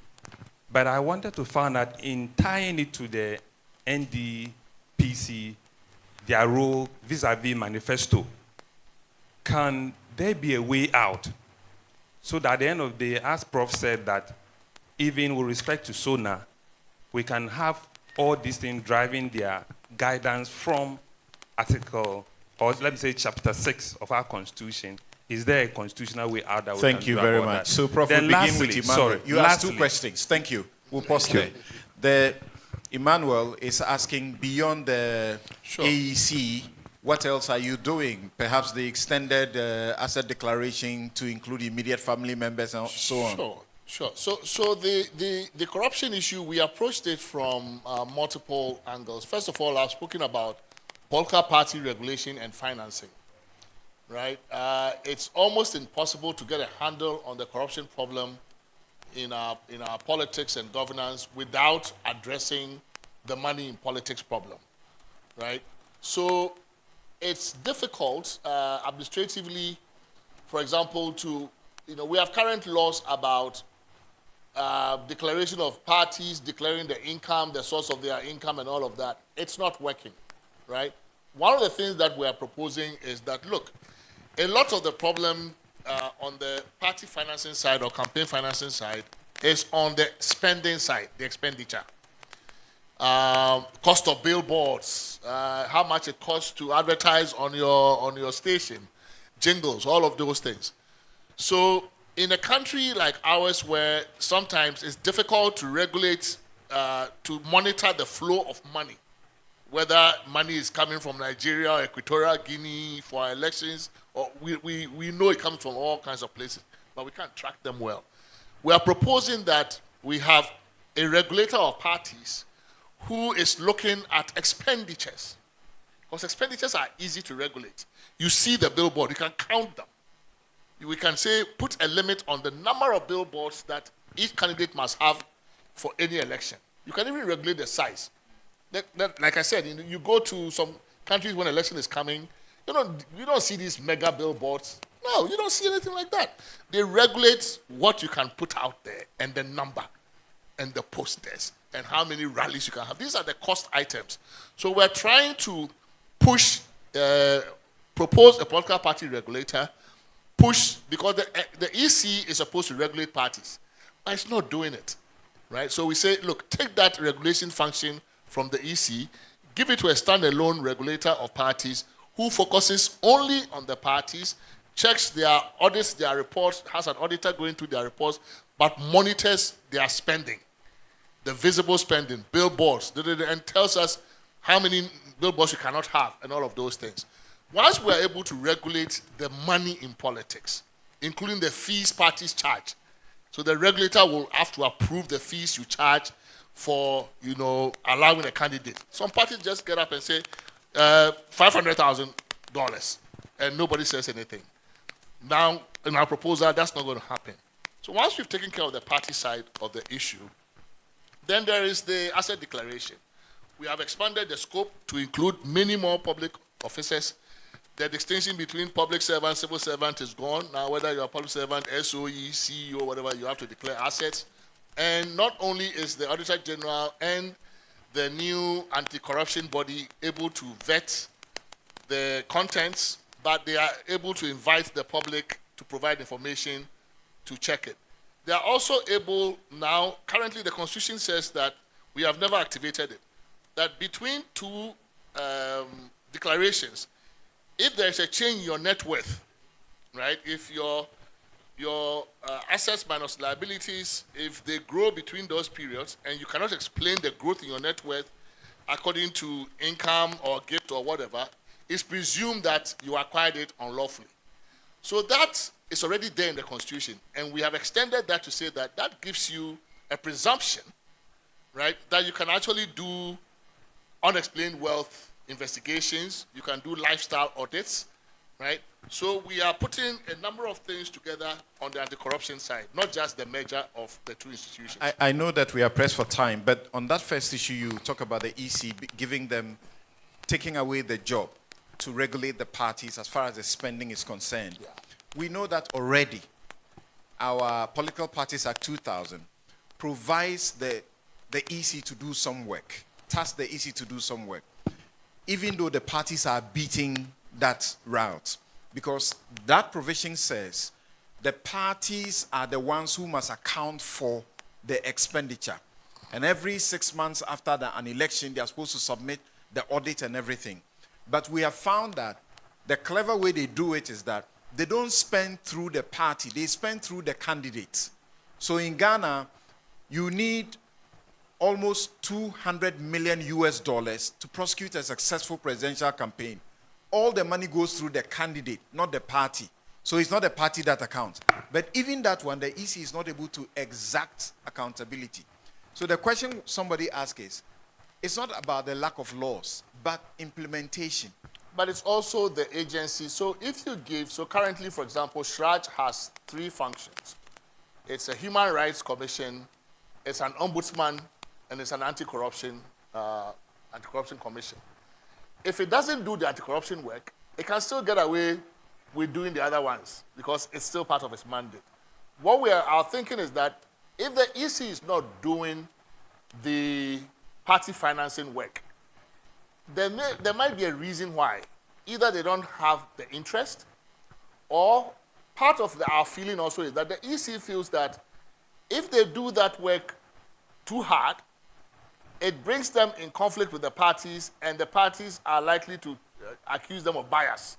But I wanted to find out, in tying it to the NDPC, their role vis-a-vis manifesto, can there be a way out so that at the end of the day, as Prof said, that even with respect to SONA, we can have all these things driving their guidance from article, or let me say chapter 6 of our constitution. Is there a constitutional way out that we can do? Thank you very much. That? So, Prof, we'll begin with Emmanuel. Sorry, You asked 2 questions. Thank you. We'll pause there. Emmanuel is asking, beyond the AEC, what else are you doing? Perhaps the extended asset declaration to include immediate family members and so on. Sure. So the corruption issue, we approached it from multiple angles. First of all, I've spoken about political party regulation and financing, right? It's almost impossible to get a handle on the corruption problem in our politics and governance without addressing the money in politics problem, right? So it's difficult administratively, for example, we have current laws about declaration of parties, declaring their income, the source of their income and all of that. It's not working, right? One of the things that we are proposing is that, look, a lot of the problem on the party financing side or campaign financing side is on the spending side, the expenditure. Cost of billboards, how much it costs to advertise on your station, jingles, all of those things. So in a country like ours, where sometimes it's difficult to regulate, to monitor the flow of money, whether money is coming from Nigeria or Equatorial Guinea for our elections, or we know it comes from all kinds of places, but we can't track them well. We are proposing that we have a regulator of parties who is looking at expenditures, because expenditures are easy to regulate. You see the billboard, you can count them. We can say, put a limit on the number of billboards that each candidate must have for any election. You can even regulate the size. Like I said, you go to some countries when election is coming, you don't see these mega billboards. No, you don't see anything like that. They regulate what you can put out there and the number and the posters and how many rallies you can have. These are the cost items. So we're trying to propose a political party regulator, because the EC is supposed to regulate parties, but it's not doing it, right? So we say, look, take that regulation function from the EC, give it to a standalone regulator of parties who focuses only on the parties, checks their audits, their reports, has an auditor going through their reports, but monitors their spending, the visible spending, billboards, and tells us how many billboards you cannot have and all of those things. Once we are able to regulate the money in politics, including the fees parties charge, so the regulator will have to approve the fees you charge for, allowing a candidate. Some parties just get up and say, $500,000, and nobody says anything. Now, in our proposal, that's not going to happen. So once we've taken care of the party side of the issue, then there is the asset declaration. We have expanded the scope to include many more public officers. The distinction between public servant, civil servant is gone. Now, whether you're a public servant, SOE, CEO, whatever, you have to declare assets. And not only is the Auditor General and the new anti-corruption body able to vet the contents, but they are able to invite the public to provide information to check it. They are also able now, currently the Constitution says that we have never activated it, that between two declarations, if there is a change in your net worth, right, if your assets minus liabilities, if they grow between those periods and you cannot explain the growth in your net worth according to income or gift or whatever, it's presumed that you acquired it unlawfully. So that is already there in the Constitution, and we have extended that to say that that gives you a presumption, right, that you can actually do unexplained wealth investigations, you can do lifestyle audits, right? So we are putting a number of things together on the anti-corruption side, not just the merger of the two institutions. I know that we are pressed for time, but on that first issue, you talk about the EC taking away the job to regulate the parties as far as the spending is concerned. Yeah. we know that already our political parties at 2,000 provides the EC to do some work, task the EC to do some work, even though the parties are beating that route. Because that provision says the parties are the ones who must account for the expenditure. And every 6 months after an election, they are supposed to submit the audit and everything. But we have found that the clever way they do it is that they don't spend through the party, they spend through the candidates. So in Ghana, you need almost 200 million US dollars to prosecute a successful presidential campaign. All the money goes through the candidate, not the party. So it's not the party that accounts. But even that one, the EC is not able to exact accountability. So the question somebody asked is, it's not about the lack of laws, but implementation. But it's also the agency. So if you give, so currently, for example, SHRAJ has 3 functions. It's a Human Rights Commission, it's an Ombudsman, and it's an anti-corruption commission. If it doesn't do the anti-corruption work, it can still get away with doing the other ones because it's still part of its mandate. Our thinking is that if the EC is not doing the party financing work, there might be a reason why. Either they don't have the interest, or part of our feeling also is that the EC feels that if they do that work too hard, it brings them in conflict with the parties, and the parties are likely to accuse them of bias.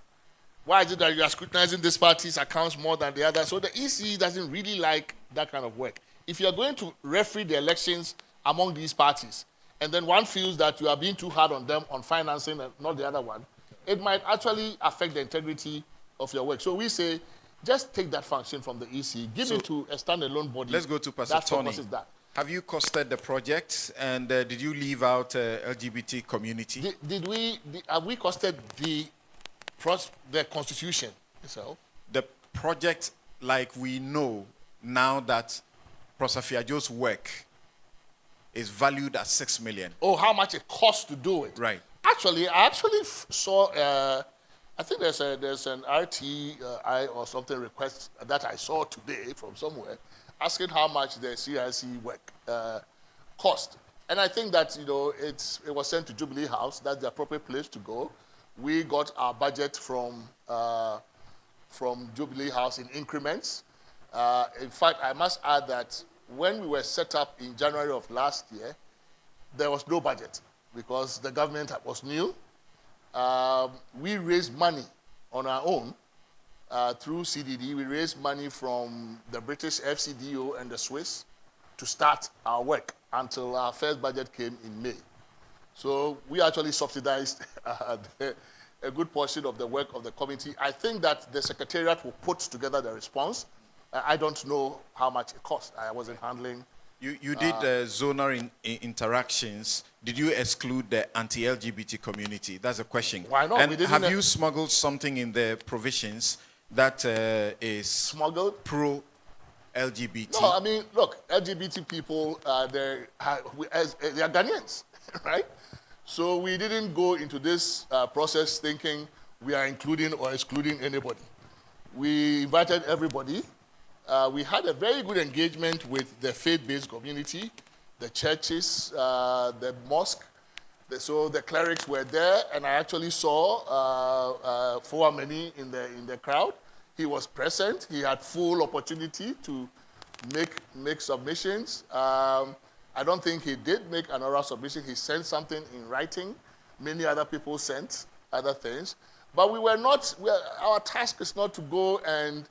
Why is it that you are scrutinizing this party's accounts more than the other? So the EC doesn't really like that kind of work. If you are going to referee the elections among these parties, and then one feels that you are being too hard on them on financing and not the other one, it might actually affect the integrity of your work. So we say, just take that function from the EC, give it to a standalone body. Let's go to Pastor Tony. Have you costed the project, and did you leave out LGBT community? Have we costed the constitution itself? The project, like we know now that Professor Fiajo's work is valued at 6 million. Oh, how much it costs to do it? Right. Actually, I saw, I think there's an RTI or something request that I saw today from somewhere asking how much the CRC work cost. And I think that, it was sent to Jubilee House. That's the appropriate place to go. We got our budget from Jubilee House in increments. In fact, I must add that when we were set up in January of last year, there was no budget because the government was new. We raised money on our own through CDD. We raised money from the British FCDO and the Swiss to start our work until our first budget came in May. So we actually subsidized a good portion of the work of the committee. I think that the Secretariat will put together the response. I don't know how much it cost. I wasn't handling. You did zonal interactions. Did you exclude the anti-LGBT community? That's a question. Why not? And have you smuggled something in the provisions that is smuggled pro-LGBT? No, I mean, look, LGBT people, they are Ghanaians, right? So we didn't go into this process thinking we are including or excluding anybody. We invited everybody. We had a very good engagement with the faith-based community, the churches, the mosque. So the clerics were there, and I actually saw Fouameni in the crowd. He was present. He had full opportunity to make submissions. I don't think he did make an oral submission. He sent something in writing. Many other people sent other things. But our task is not to go and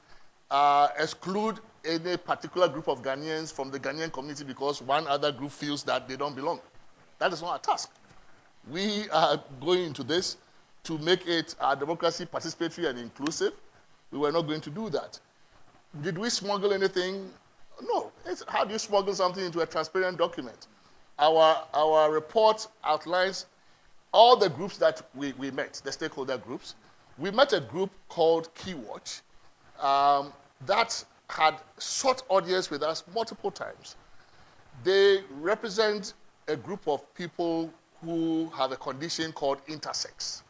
exclude any particular group of Ghanaians from the Ghanaian community because one other group feels that they don't belong. That is not our task. We are going into this to make it our democracy participatory and inclusive. We were not going to do that. Did we smuggle anything? No. How do you smuggle something into a transparent document? Our report outlines all the groups that we met, the stakeholder groups. We met a group called Keywatch that had sought audience with us multiple times. They represent a group of people who have a condition called intersex.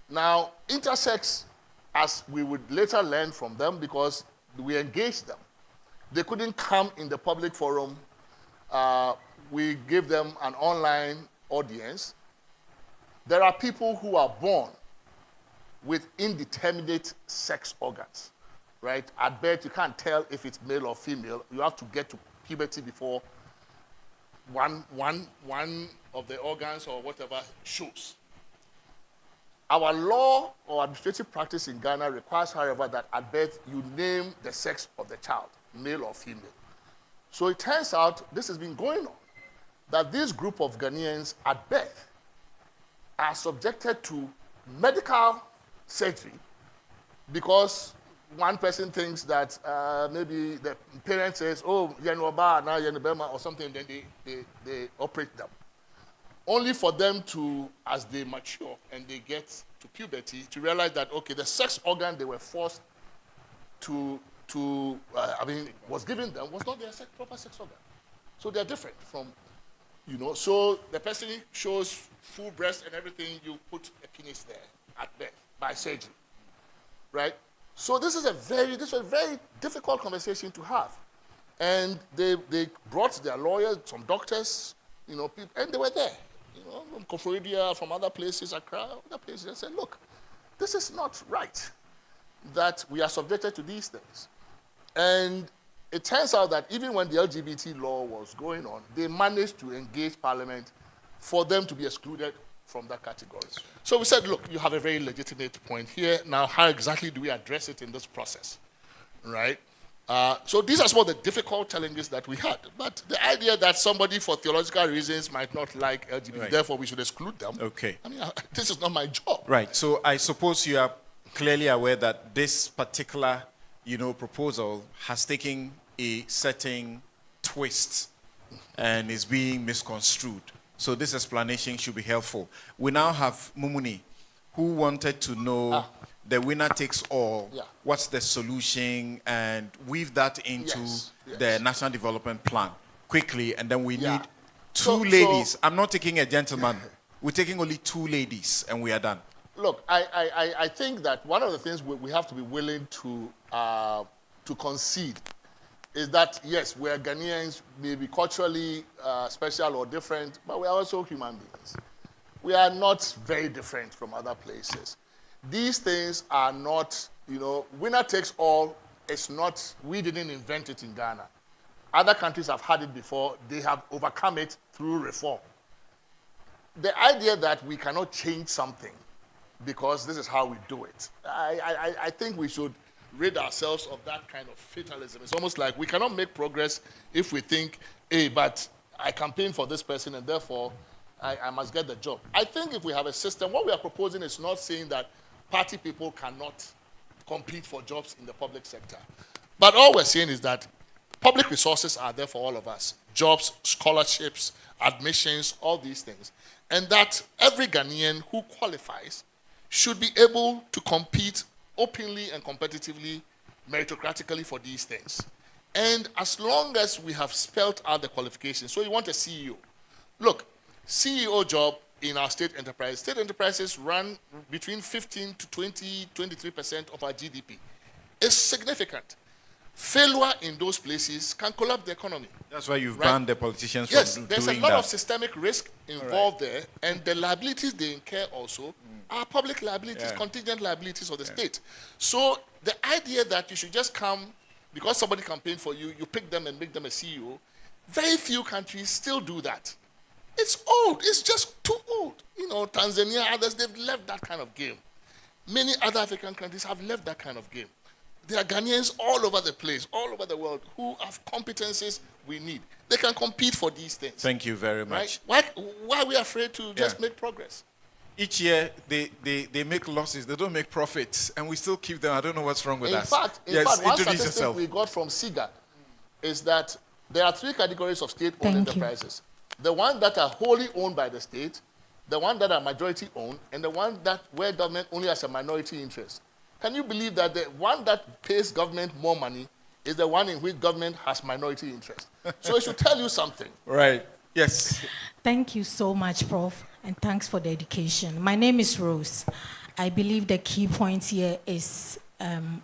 Now, intersex as we would later learn from them, because we engaged them. They couldn't come in the public forum. We gave them an online audience. There are people who are born with indeterminate sex organs, right? At birth, you can't tell if it's male or female. You have to get to puberty before one of the organs or whatever shows. Our law or administrative practice in Ghana requires, however, that at birth you name the sex of the child, male or female. So it turns out, this has been going on, that this group of Ghanaians at birth are subjected to medical surgery because one person thinks that maybe the parent says, oh, Yanuaba, now Yanubema, or something, then they operate them. Only for them to, as they mature and they get to puberty, to realize that, okay, the sex organ they were forced was given them was not their proper sex organ. So they're different from, so the person shows full breast and everything, you put a penis there at birth by surgery, right? So this was a very difficult conversation to have. And they brought their lawyers, some doctors, people, and they were there. From Koforidua, from other places, Accra, other places, and said, look, this is not right that we are subjected to these things. And it turns out that even when the LGBT law was going on, they managed to engage Parliament for them to be excluded from that category. So we said, look, you have a very legitimate point here. Now, how exactly do we address it in this process, right? So these are some of the difficult challenges that we had. But the idea that somebody, for theological reasons, might not like LGBT, right, therefore we should exclude them. Okay. I mean, this is not my job. Right. So I suppose you are clearly aware that this particular, proposal has taken a certain twist and is being misconstrued. So this explanation should be helpful. We now have Mumuni, who wanted to know the winner takes all. Yeah. What's the solution, and weave that into the National Development Plan quickly, and then we need two ladies. I'm not taking a gentleman. We're taking only two ladies, and we are done. Look, I think that one of the things we have to be willing to concede is that, yes, we are Ghanaians, maybe culturally special or different, but we are also human beings. We are not very different from other places. These things are not, winner takes all. It's not, we didn't invent it in Ghana. Other countries have had it before. They have overcome it through reform. The idea that we cannot change something because this is how we do it, I think we should rid ourselves of that kind of fatalism. It's almost like we cannot make progress if we think, hey, but I campaign for this person and therefore I must get the job. I think if we have a system, what we are proposing is not saying that party people cannot compete for jobs in the public sector. But all we're saying is that public resources are there for all of us. Jobs, scholarships, admissions, all these things. And that every Ghanaian who qualifies should be able to compete openly and competitively, meritocratically for these things. And as long as we have spelled out the qualifications, so you want a CEO. Look, CEO job in our state enterprises run between 15 to 20, 23% of our GDP. It's significant. Failure in those places can collapse the economy. That's why you've banned the politicians from doing that. Yes, there's a lot of systemic risk involved there, and the liabilities they incur also are public liabilities, contingent liabilities of the state. So the idea that you should just come, because somebody campaigned for you, you pick them and make them a CEO, very few countries still do that. It's old. It's just too old. Tanzania, others, they've left that kind of game. Many other African countries have left that kind of game. There are Ghanaians all over the place, all over the world, who have competencies we need. They can compete for these things. Thank you very much. Right? Why are we afraid to just make progress? Each year, they make losses. They don't make profits. And we still keep them. I don't know what's wrong with us. In fact, one statistic we got from SIGA is that there are three categories of state-owned enterprises. The ones that are wholly owned by the state, the ones that are majority owned, and the one that where government only has a minority interest. Can you believe that the one that pays government more money is the one in which government has minority interest? So it should tell you something. Right. Yes. Thank you so much, Prof, and thanks for the education. My name is Rose. I believe the key point here is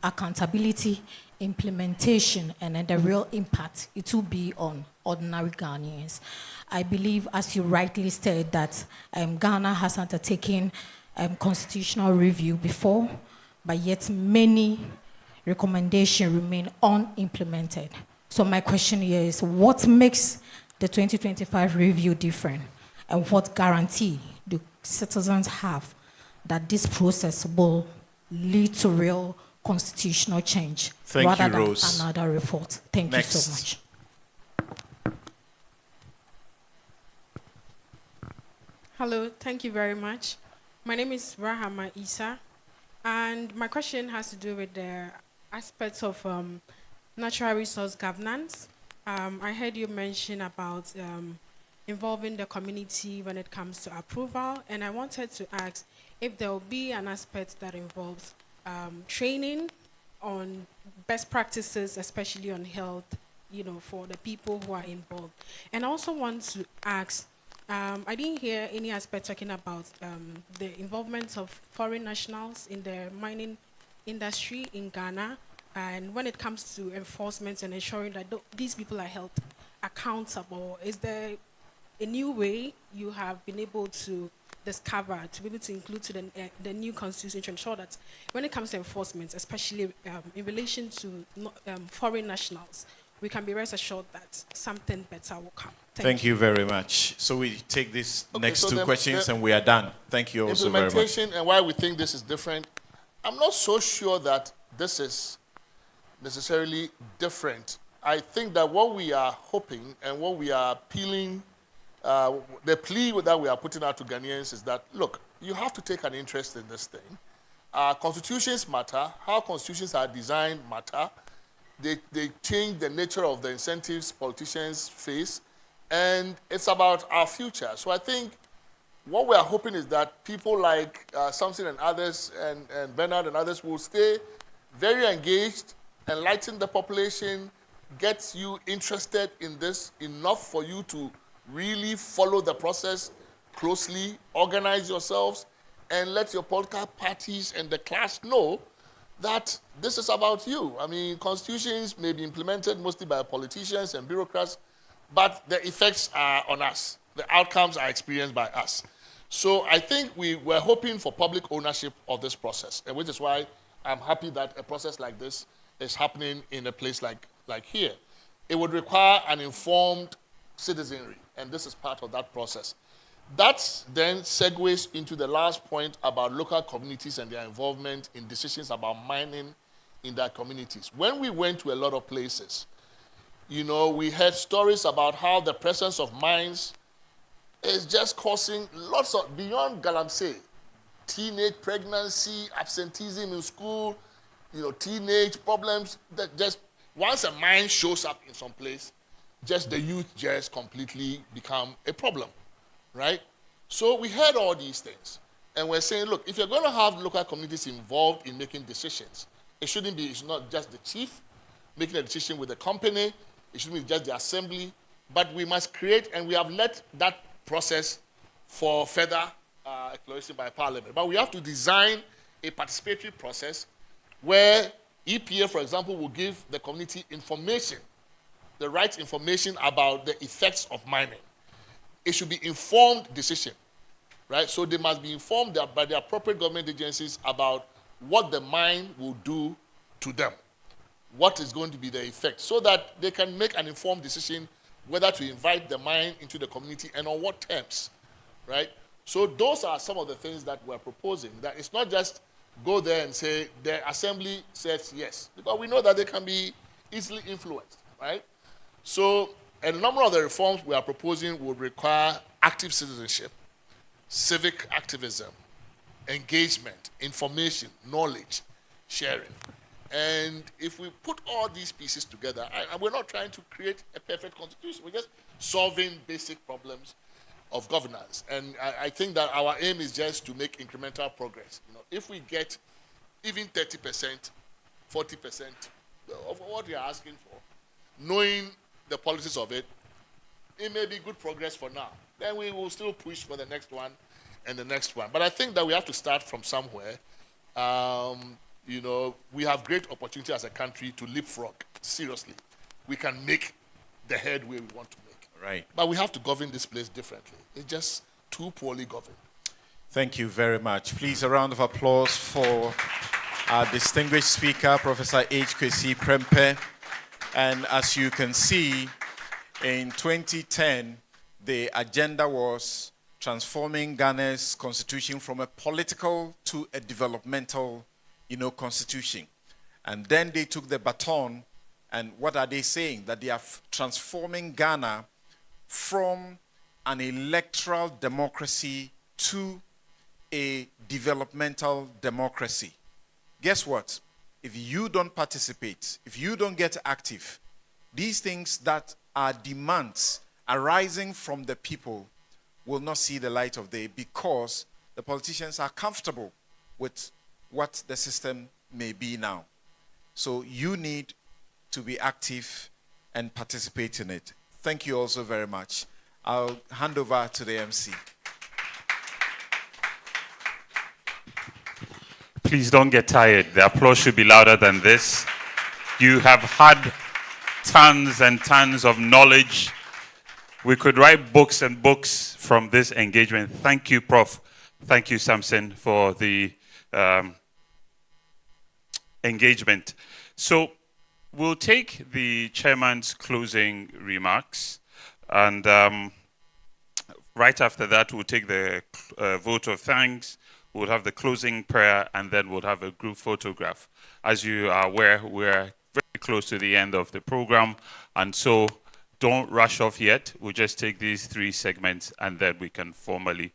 accountability, implementation, and then the real impact it will be on ordinary Ghanaians. I believe, as you rightly said, that Ghana has undertaken constitutional review before, but yet many recommendations remain unimplemented. So my question here is, what makes the 2025 review different, and what guarantee do citizens have that this process will lead to real constitutional change rather than Rose. another report? Thank you so much. Hello, thank you very much. My name is Rahama Isa, and my question has to do with the aspects of natural resource governance. I heard you mention about involving the community when it comes to approval, and I wanted to ask if there will be an aspect that involves training on best practices, especially on health, for the people who are involved. And I also want to ask, I didn't hear any aspect talking about the involvement of foreign nationals in the mining industry in Ghana, and when it comes to enforcement and ensuring that these people are held accountable. Is there a new way you have been able to discover, to be able to include to the new constitution to ensure that when it comes to enforcement, especially in relation to foreign nationals, we can be rest assured that something better will come? Thank you very much. So we take these next two questions and we are done. Thank you also very much. Implementation and why we think this is different. I'm not so sure that this is necessarily different. I think that what we are hoping and what we are appealing, the plea that we are putting out to Ghanaians is that, look, you have to take an interest in this thing. Constitutions matter. How constitutions are designed matter. They change the nature of the incentives politicians face, and it's about our future. So I think what we are hoping is that people like Samson and others, and Bernard and others will stay very engaged, enlighten the population, get you interested in this enough for you to really follow the process closely, organize yourselves, and let your political parties and the class know that this is about you. I mean, constitutions may be implemented mostly by politicians and bureaucrats, but the effects are on us. The outcomes are experienced by us. So I think we were hoping for public ownership of this process, and which is why I'm happy that a process like this is happening in a place like here. It would require an informed citizenry, and this is part of that process. That then segues into the last point about local communities and their involvement in decisions about mining in their communities. When we went to a lot of places, we heard stories about how the presence of mines is just causing lots of, beyond galamsey, teenage pregnancy, absenteeism in school, teenage problems. That just once a mine shows up in some place, just the youth just completely become a problem, right? So we heard all these things, and we're saying, look, if you're going to have local communities involved in making decisions, it's not just the chief making a decision with the company, it shouldn't be just the assembly, but we must create, and we have let that process for further exploration by Parliament. But we have to design a participatory process where EPA, for example, will give the community information, the right information about the effects of mining. It should be informed decision, right? So they must be informed by the appropriate government agencies about what the mine will do to them, what is going to be the effect, so that they can make an informed decision whether to invite the mine into the community and on what terms, right? So those are some of the things that we're proposing, that it's not just go there and say the assembly says yes, because we know that they can be easily influenced, right? So a number of the reforms we are proposing would require active citizenship, civic activism, engagement, information, knowledge, sharing. And if we put all these pieces together, we're not trying to create a perfect constitution. We're just solving basic problems of governance. And I think that our aim is just to make incremental progress. If we get even 30%, 40% of what we are asking for, knowing the policies of it, it may be good progress for now. Then we will still push for the next one and the next one. But I think that we have to start from somewhere. You know, we have great opportunity as a country to leapfrog, seriously. We can make the headway we want to make. Right. But we have to govern this place differently. It's just too poorly governed. Thank you very much. Please, a round of applause for our distinguished speaker, Professor H. Kwesi Prempeh. And as you can see, in 2010, the agenda was transforming Ghana's constitution from a political to a developmental, constitution. And then they took the baton, and what are they saying? That they are transforming Ghana from an electoral democracy to a developmental democracy. Guess what? If you don't participate, if you don't get active, these things that are demands arising from the people will not see the light of day because the politicians are comfortable with what the system may be now. So you need to be active and participate in it. Thank you also very much. I'll hand over to the MC. Please don't get tired. The applause should be louder than this. You have had tons and tons of knowledge. We could write books and books from this engagement. Thank you, Prof. Thank you, Samson, for the engagement. So we'll take the chairman's closing remarks, and right after that, we'll take the vote of thanks. We'll have the closing prayer, and then we'll have a group photograph. As you are aware, we're very close to the end of the program, and so don't rush off yet. We'll just take these 3 segments, and then we can formally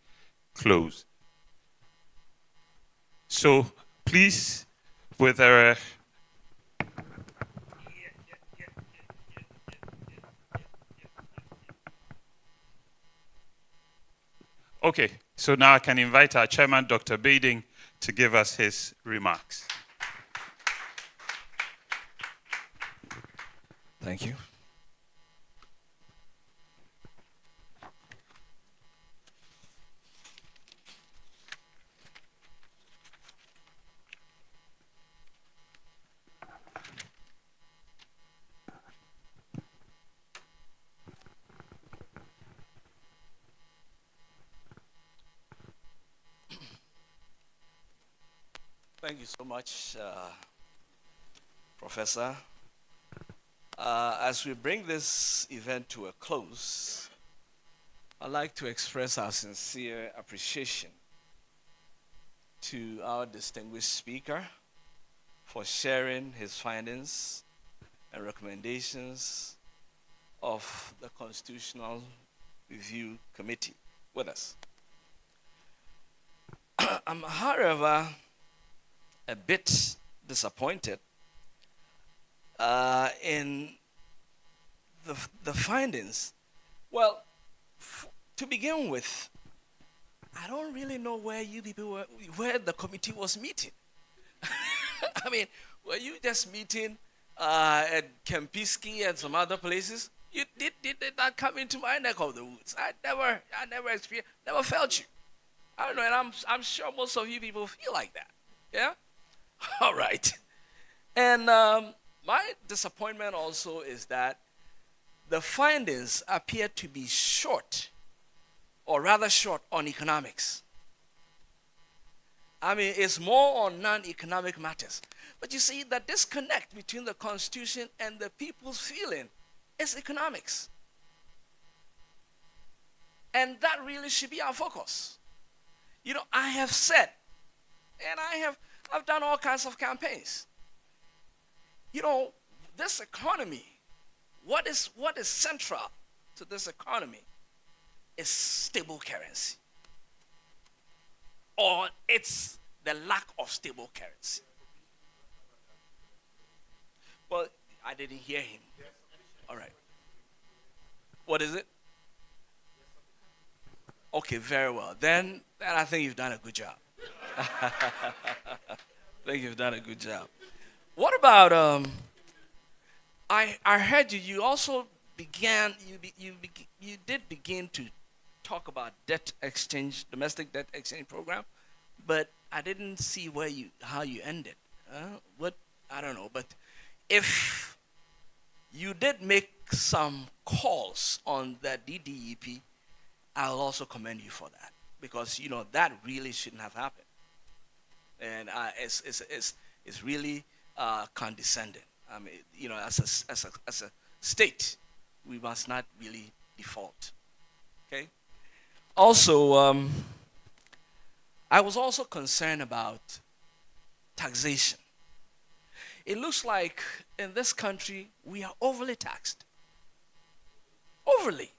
close. So please, with a okay, so now I can invite our chairman, Dr. Bading, to give us his remarks. Thank you. Thank you so much, Professor. As we bring this event to a close, I'd like to express our sincere appreciation to our distinguished speaker for sharing his findings and recommendations of the Constitutional Review Committee with us. I'm, however, a bit disappointed in the findings. Well, to begin with, I don't really know where you people were, where the committee was meeting. I mean, were you just meeting at Kempinski and some other places? You did that come into my neck of the woods? I never experienced, never felt you. I don't know, and I'm sure most of you people feel like that. Yeah? All right. And my disappointment also is that the findings appear to be short, or rather short, on economics. I mean, it's more on non-economic matters. But you see, the disconnect between the Constitution and the people's feeling is economics. And that really should be our focus. You know, I have said, and I've done all kinds of campaigns. You know, this economy, what is central to this economy is stable currency. Or it's the lack of stable currency. Well, I didn't hear him. All right. What is it? Okay, very well. Then I think you've done a good job. I think you've done a good job. What about I heard you also began you did begin to talk about debt exchange, domestic debt exchange program, but I didn't see how you ended. I don't know. But if you did make some calls on the DDEP, I'll also commend you for that, because that really shouldn't have happened, and it's really condescending. I mean, as a state, we must not really default. Okay. Also, I was also concerned about taxation. It looks like in this country we are overly taxed. Overly.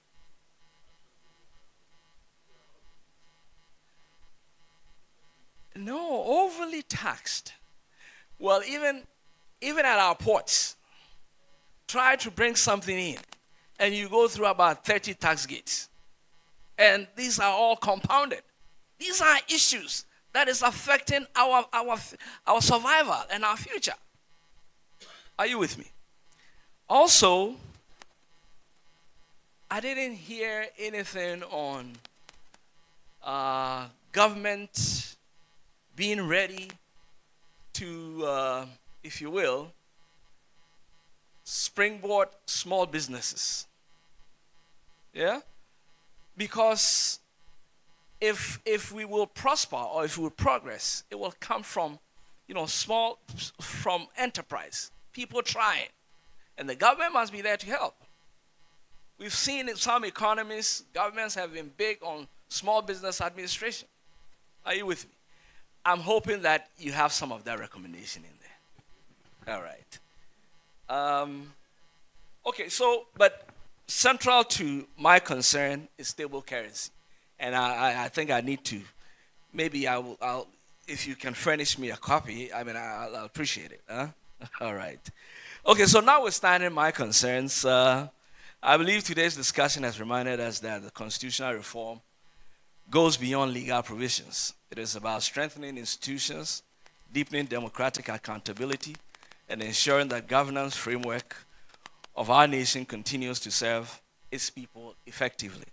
No, overly taxed. Well, even at our ports, try to bring something in, and you go through about 30 tax gates. And these are all compounded. These are issues that is affecting our survival and our future. Are you with me? Also, I didn't hear anything on government being ready to, if you will, springboard small businesses. Yeah? Because if we will prosper or if we will progress, it will come from, from enterprise, people trying. And the government must be there to help. We've seen in some economies, governments have been big on small business administration. Are you with me? I'm hoping that you have some of that recommendation in there. All right. Okay, but central to my concern is stable currency. And I think I need to, maybe I'll if you can furnish me a copy, I'll appreciate it. Huh? All right. Okay, so notwithstanding my concerns, I believe today's discussion has reminded us that the constitutional reform goes beyond legal provisions. It is about strengthening institutions, deepening democratic accountability, and ensuring that governance framework of our nation continues to serve its people effectively.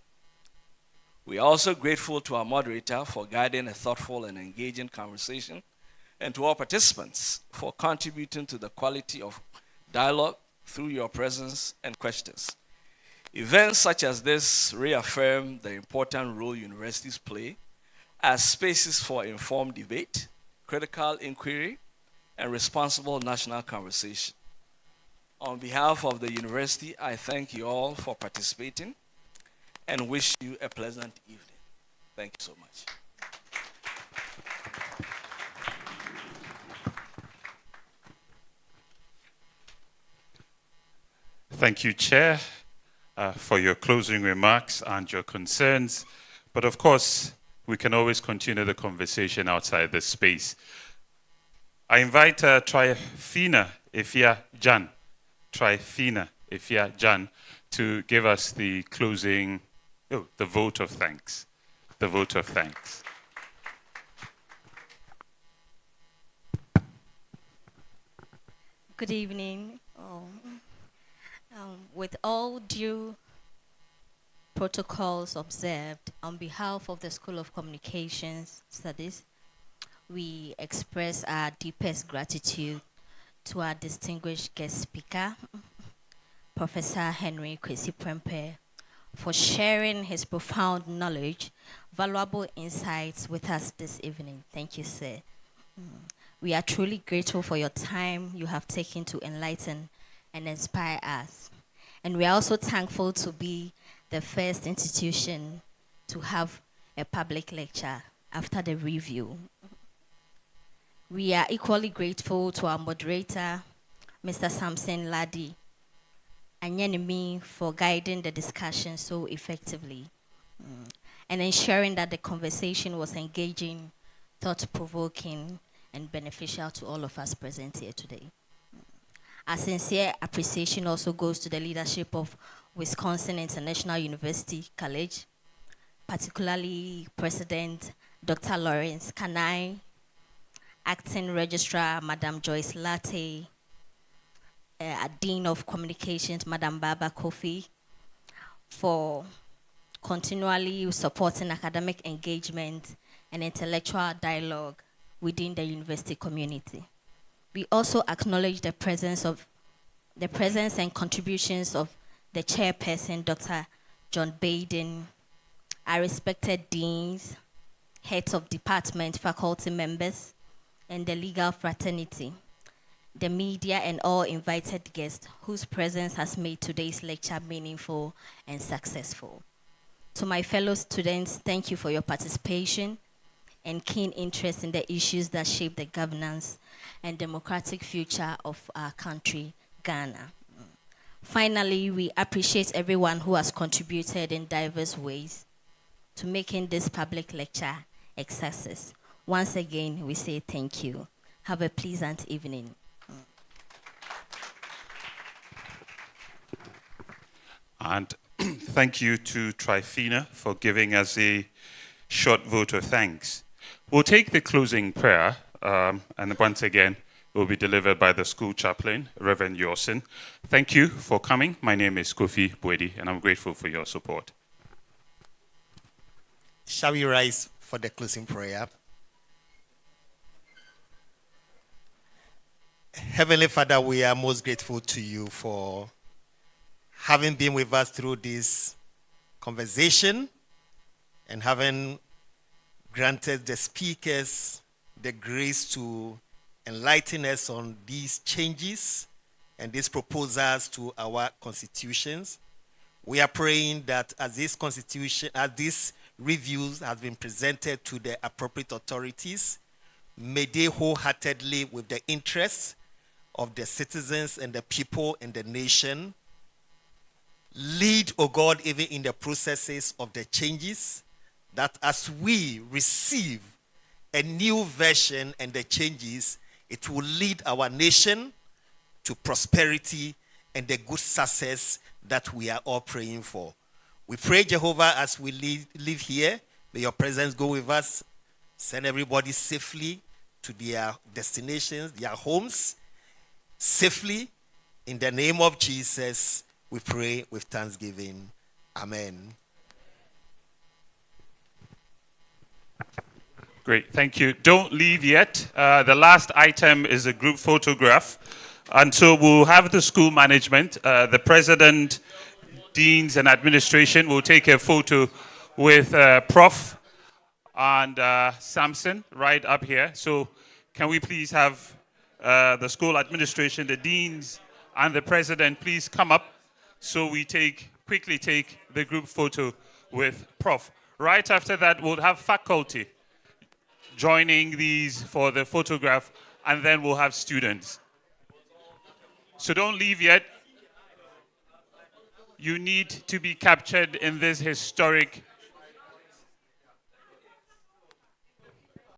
We are also grateful to our moderator for guiding a thoughtful and engaging conversation, and to all participants for contributing to the quality of dialogue through your presence and questions. Events such as this reaffirm the important role universities play as spaces for informed debate, critical inquiry, and responsible national conversation. On behalf of the university, I thank you all for participating and wish you a pleasant evening. Thank you so much. Thank you, Chair, for your closing remarks and your concerns. But of course, we can always continue the conversation outside this space. I invite Tryphena Efia Jan, to give us the closing, the vote of thanks. The vote of thanks. Good evening. With all due protocols observed, on behalf of the School of Communications Studies, we express our deepest gratitude to our distinguished guest speaker, Professor Henry Kwesi Prempeh, for sharing his profound knowledge, valuable insights with us this evening. Thank you, sir. We are truly grateful for your time you have taken to enlighten and inspire us. And we are also thankful to be the first institution to have a public lecture after the review. We are equally grateful to our moderator, Mr. Samson Ladi Anyenimi, for guiding the discussion so effectively and ensuring that the conversation was engaging, thought-provoking, and beneficial to all of us present here today. Our sincere appreciation also goes to the leadership of Wisconsin International University College, particularly President Dr. Lawrence Kanai, Acting Registrar Madam Joyce Latte, Dean of Communications Madam Baba Kofi, for continually supporting academic engagement and intellectual dialogue within the university community. We also acknowledge the presence and contributions of the chairperson, Dr. John Baden, our respected deans, heads of department, faculty members, and the legal fraternity, the media, and all invited guests whose presence has made today's lecture meaningful and successful. To my fellow students, thank you for your participation and keen interest in the issues that shape the governance and democratic future of our country, Ghana. Finally, we appreciate everyone who has contributed in diverse ways to making this public lecture a success. Once again, we say thank you. Have a pleasant evening. And thank you to Trifina for giving us a short vote of thanks. We'll take the closing prayer, and once again, it will be delivered by the school chaplain, Reverend Yorson. Thank you for coming. My name is Kofi Bwedi, and I'm grateful for your support. Shall we rise for the closing prayer? Heavenly Father, we are most grateful to you for having been with us through this conversation and having granted the speakers the grace to enlighten us on these changes and these proposals to our constitutions. We are praying that as these reviews have been presented to the appropriate authorities, may they wholeheartedly, with the interests of the citizens and the people and the nation, lead, O God, even in the processes of the changes, that as we receive a new version and the changes, it will lead our nation to prosperity and the good success that we are all praying for. We pray, Jehovah, as we live here, may your presence go with us, send everybody safely to their destinations, their homes, safely. In the name of Jesus, we pray with thanksgiving. Amen. Great, thank you. Don't leave yet. The last item is a group photograph. And so we'll have the school management, the president, deans, and administration will take a photo with Prof. and Samson right up here. So can we please have the school administration, the deans, and the president please come up so we quickly take the group photo with Prof. Right after that, we'll have faculty joining these for the photograph, and then we'll have students. So don't leave yet. You need to be captured in this historic